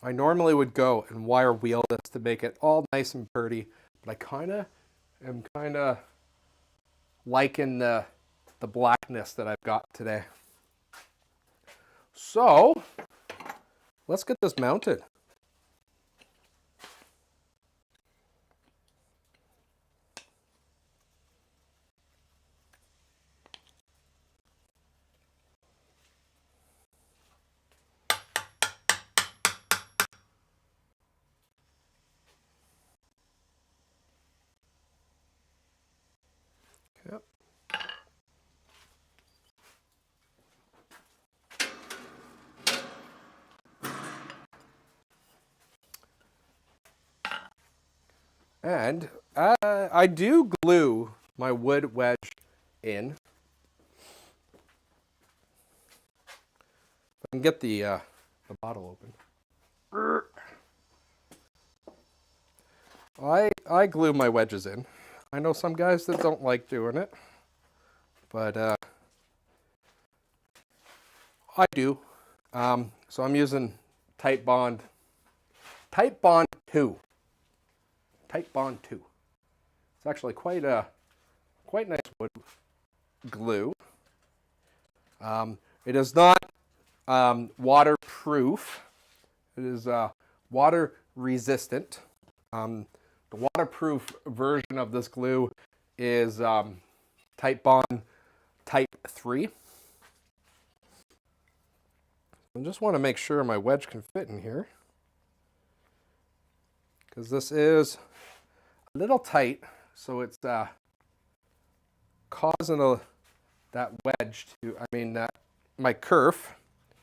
I normally would go and wire wheel this to make it all nice and pretty, but I am kind of liking the blackness that I've got today. So let's get this mounted. Yep. And I do glue my wood wedge in. I can get the bottle open. I glue my wedges in. I know some guys that don't like doing it, but I do. So I'm using Type Bond 2. Type Bond 2. It's actually quite nice wood glue. It is not waterproof. It is water resistant. The waterproof version of this glue is Type Bond Type 3. I just want to make sure my wedge can fit in here, because this is a little tight, so it's causing that wedge to, my kerf,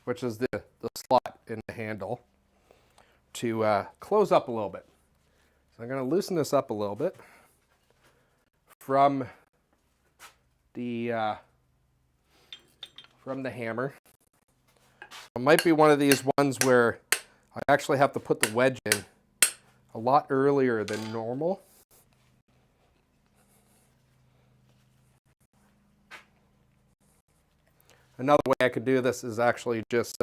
which is the slot in the handle, to close up a little bit. So I'm going to loosen this up a little bit from the hammer. So it might be one of these ones where I actually have to put the wedge in a lot earlier than normal. Another way I could do this is actually just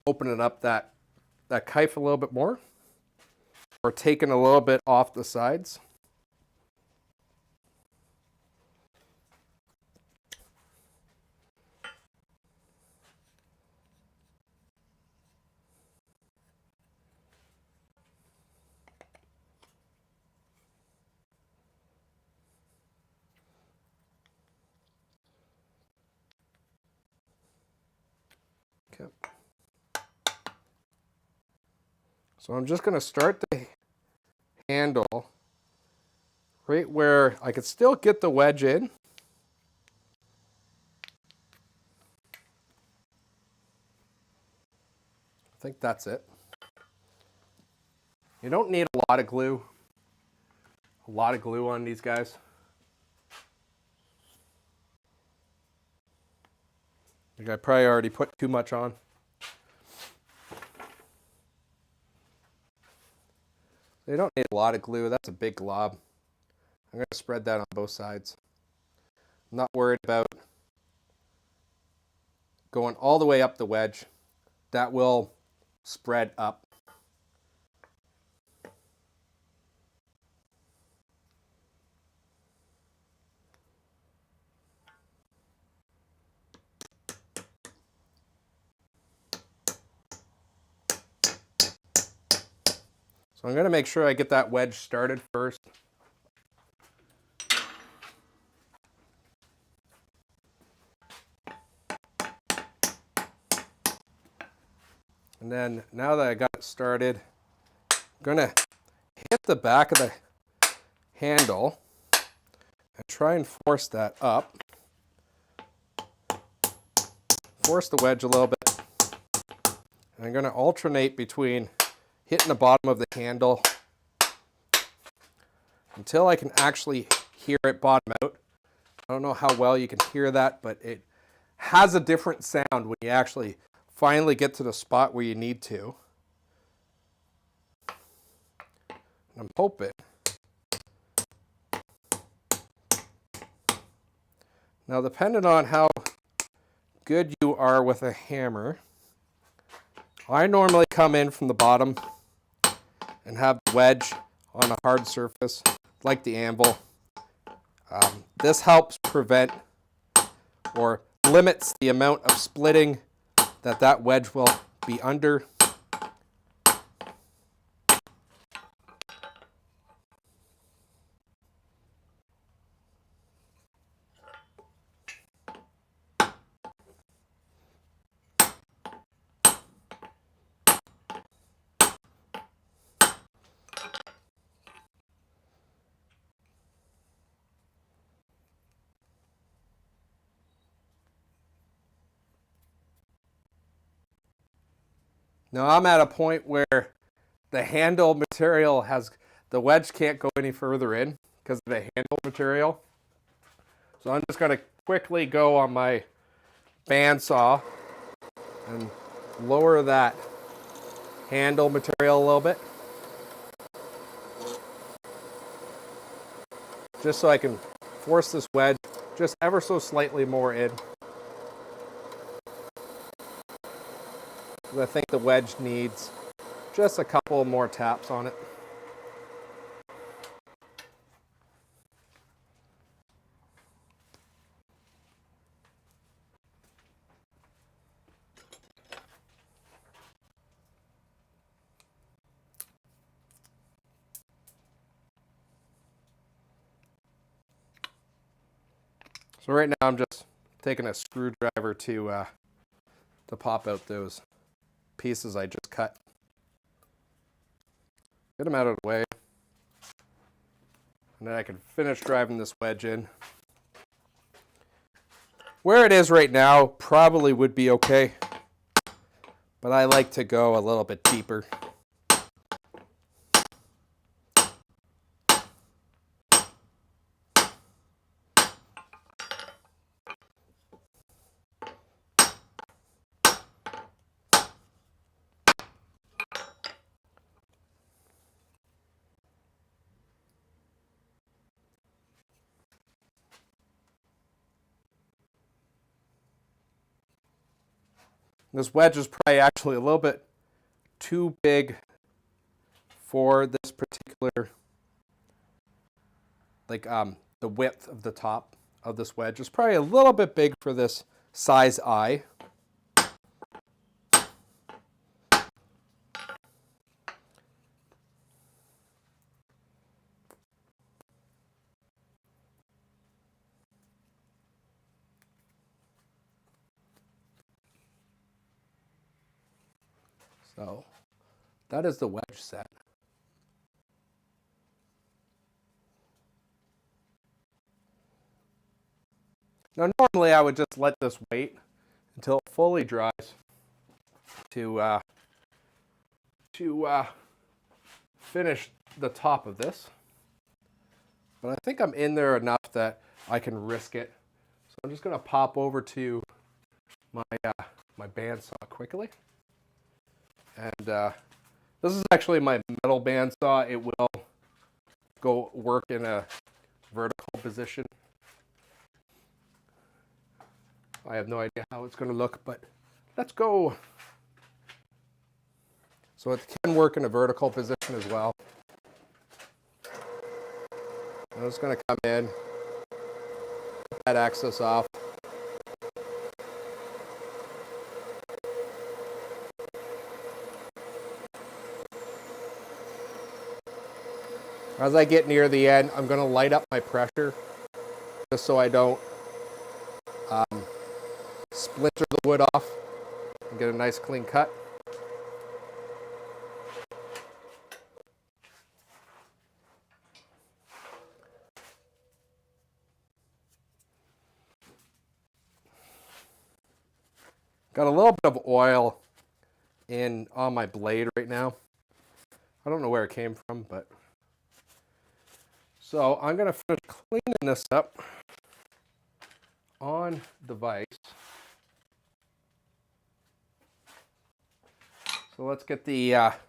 opening up that knife a little bit more, or taking a little bit off the sides. Okay. So I'm just going to start the handle right where I could still get the wedge in. I think that's it. You don't need a lot of glue. A lot of glue on these guys. I think I probably already put too much on. They don't need a lot of glue. That's a big glob. I'm going to spread that on both sides. I'm not worried about going all the way up the wedge. That will spread up. So I'm going to make sure I get that wedge started first. And then now that I got it started, I'm going to hit the back of the handle and try and force that up. Force the wedge a little bit. And I'm going to alternate between hitting the bottom of the handle until I can actually hear it bottom out. I don't know how well you can hear that, but it has a different sound when you actually finally get to the spot where you need to. I'm hoping. Now, depending on how good you are with a hammer, I normally come in from the bottom and have the wedge on a hard surface, like the anvil. This helps prevent or limits the amount of splitting that wedge will be under. Now I'm at a point where the handle material the wedge can't go any further in because of the handle material. So I'm just going to quickly go on my bandsaw and lower that handle material a little bit, just so I can force this wedge just ever so slightly more in. I think the wedge needs just a couple more taps on it. So right now I'm just taking a screwdriver to pop out those pieces I just cut. Get them out of the way. And then I can finish driving this wedge in. Where it is right now probably would be okay, but I like to go a little bit deeper. This wedge is probably actually a little bit too big for this particular, the width of the top of this wedge is probably a little bit big for this size eye. So That is the wedge set. Now, normally I would just let this wait until it fully dries to finish the top of this. But I think I'm in there enough that I can risk it. So I'm just going to pop over to my my bandsaw quickly. And this is actually my metal bandsaw. It will go work in a vertical position. I have no idea how it's going to look, but let's go. So it can work in a vertical position as well. I'm just going to come in, put that axis off. As I get near the end, I'm going to light up my pressure just so I don't splinter the wood off and get a nice clean cut. Got a little bit of oil on my blade right now. I don't know where it came from, but so I'm going to finish cleaning this up on the vise. So let's get that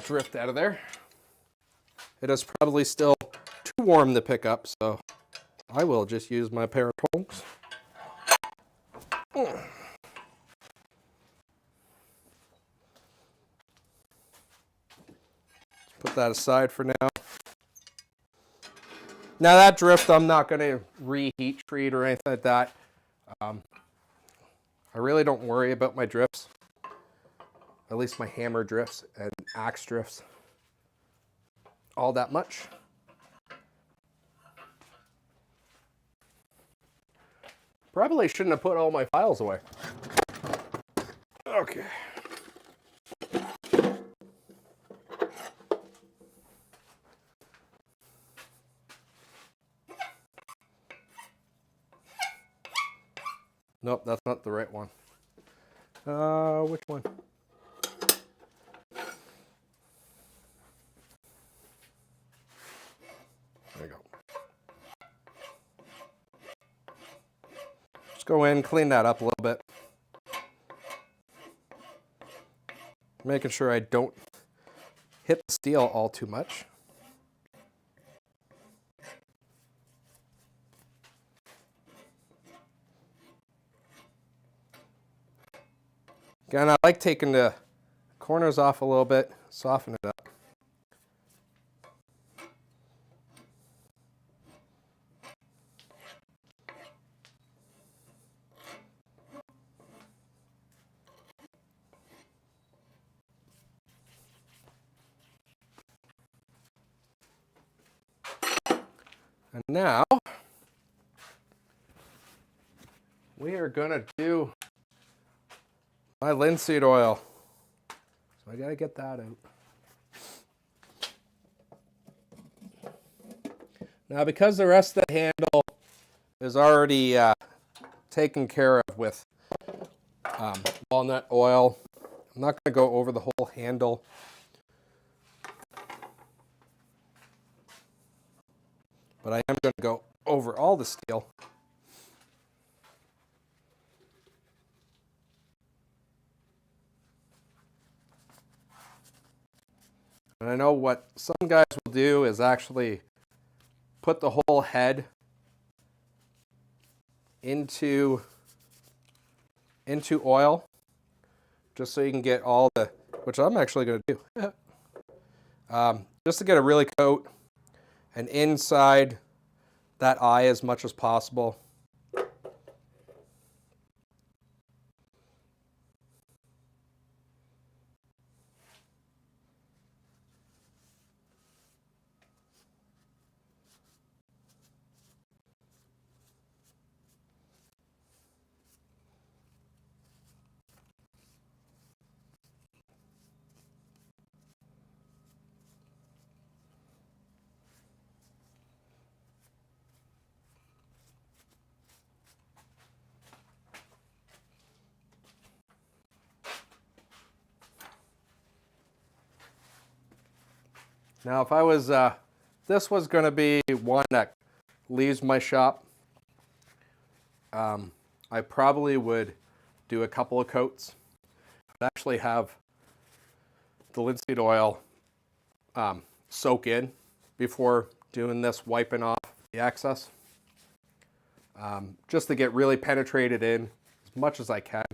drift out of there. It is probably still too warm to pick up, so I will just use my pair of tongs. Put that aside for now. Now that drift, I'm not going to reheat treat or anything like that. I really don't worry about my drifts. At least my hammer drifts and axe drifts. All that much. Probably shouldn't have put all my files away. Okay. Nope, that's not the right one. Which one? There you go. Just go in, clean that up a little bit. Making sure I don't hit the steel all too much. Again, I like taking the corners off a little bit, soften it up. And now we are going to do my linseed oil. So I got to get that out. Now, because the rest of the handle is already taken care of with walnut oil, I'm not going to go over the whole handle. But I am going to go over all the steel. And I know what some guys will do is actually put the whole head into oil, just so you can get all the, which I'm actually going to do, just to get a really coat and inside that eye as much as possible. Now, if I was, this was going to be one that leaves my shop, I probably would do a couple of coats. I'd actually have the linseed oil soak in before doing this, wiping off the excess, just to get really penetrated in as much as I can.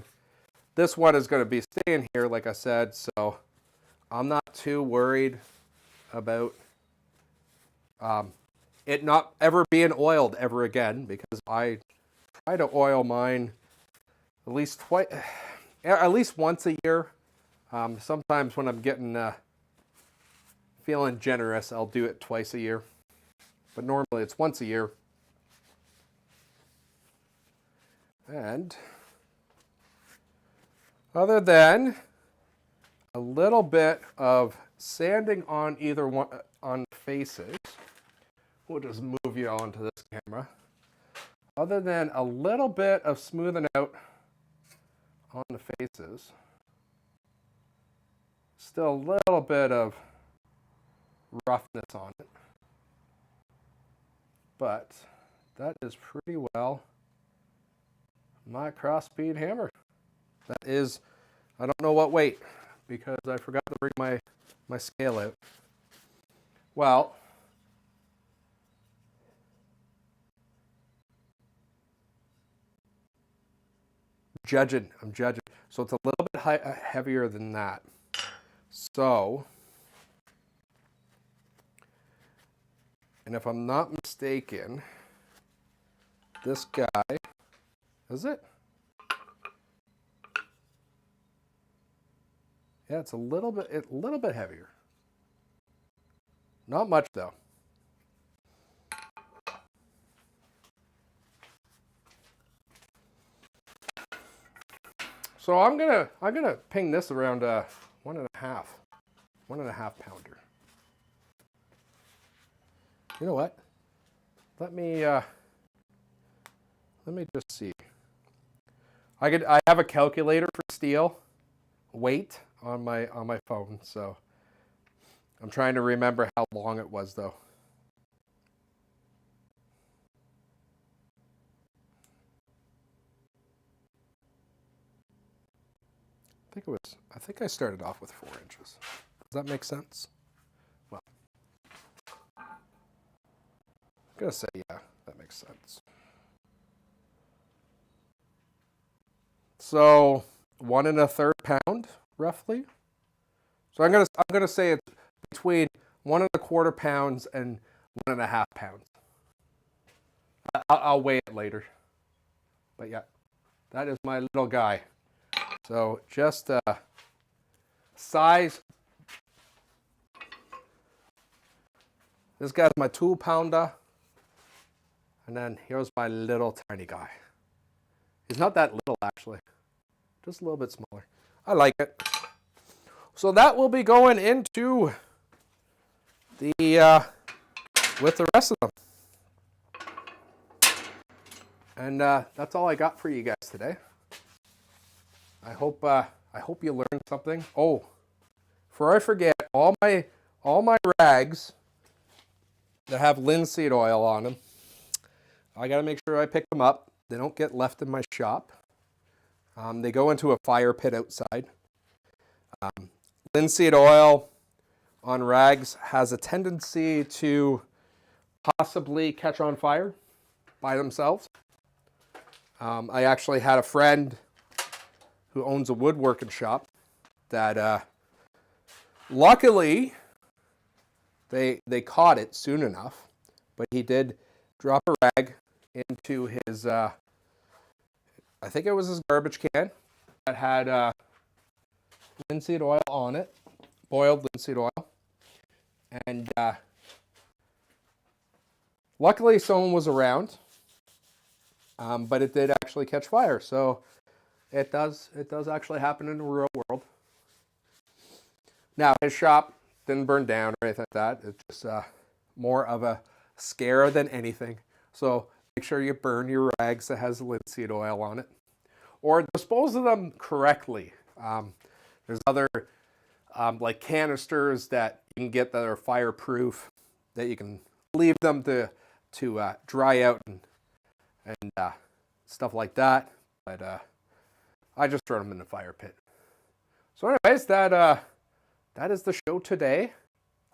This one is going to be staying here, like I said, so I'm not too worried about it not ever being oiled ever again, because I try to oil mine at least once a year. Sometimes when I'm getting feeling generous, I'll do it twice a year, but normally it's once a year. And other than a little bit of sanding on either one on the faces, we'll just move you onto this camera. Other than a little bit of smoothing out on the faces, still a little bit of roughness on it, but that is pretty well my cross-speed hammer. That is, I don't know what weight, because I forgot to bring my scale out. Well, I'm judging. So it's a little bit heavier than that. So, and if I'm not mistaken, this guy, is it? Yeah, it's a little bit heavier. Not much though. So I'm gonna ping this around 1.5 pounder. You know what? Let me just see. I have a calculator for steel weight on my phone, so I'm trying to remember how long it was though. I think I started off with 4 inches. Does that make sense? Well, I'm gonna say yeah, that makes sense. So 1 1/3 pound, roughly. So I'm gonna say it's between 1 1/4 pounds and 1.5 pounds. I'll weigh it later. But yeah, that is my little guy. So just size. This guy's my 2 pounder. And then here's my little tiny guy. He's not that little actually, just a little bit smaller. I like it. So that will be going into the with the rest of them. And that's all I got for you guys today. I hope you learned something. Oh, before I forget, all my rags that have linseed oil on them, I got to make sure I pick them up. They don't get left in my shop. They go into a fire pit outside. Linseed oil on rags has a tendency to possibly catch on fire by themselves. I actually had a friend who owns a woodworking shop that luckily they caught it soon enough, but he did drop a rag into his I think it was his garbage can that had linseed oil on it, boiled linseed oil, and luckily someone was around, but it did actually catch fire. So it does actually happen in the real world. Now his shop didn't burn down or anything like that. It's just more of a scare than anything. So make sure you burn your rags that has linseed oil on it, or dispose of them correctly. There's other like canisters that you can get that are fireproof, that you can leave them to dry out and stuff like that. But I just throw them in the fire pit. So anyways, that is the show today.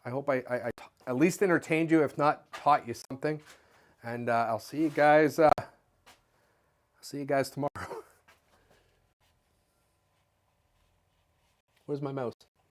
I hope I at least entertained you, if not taught you something. And I'll see you guys. Tomorrow. Where's my mouse?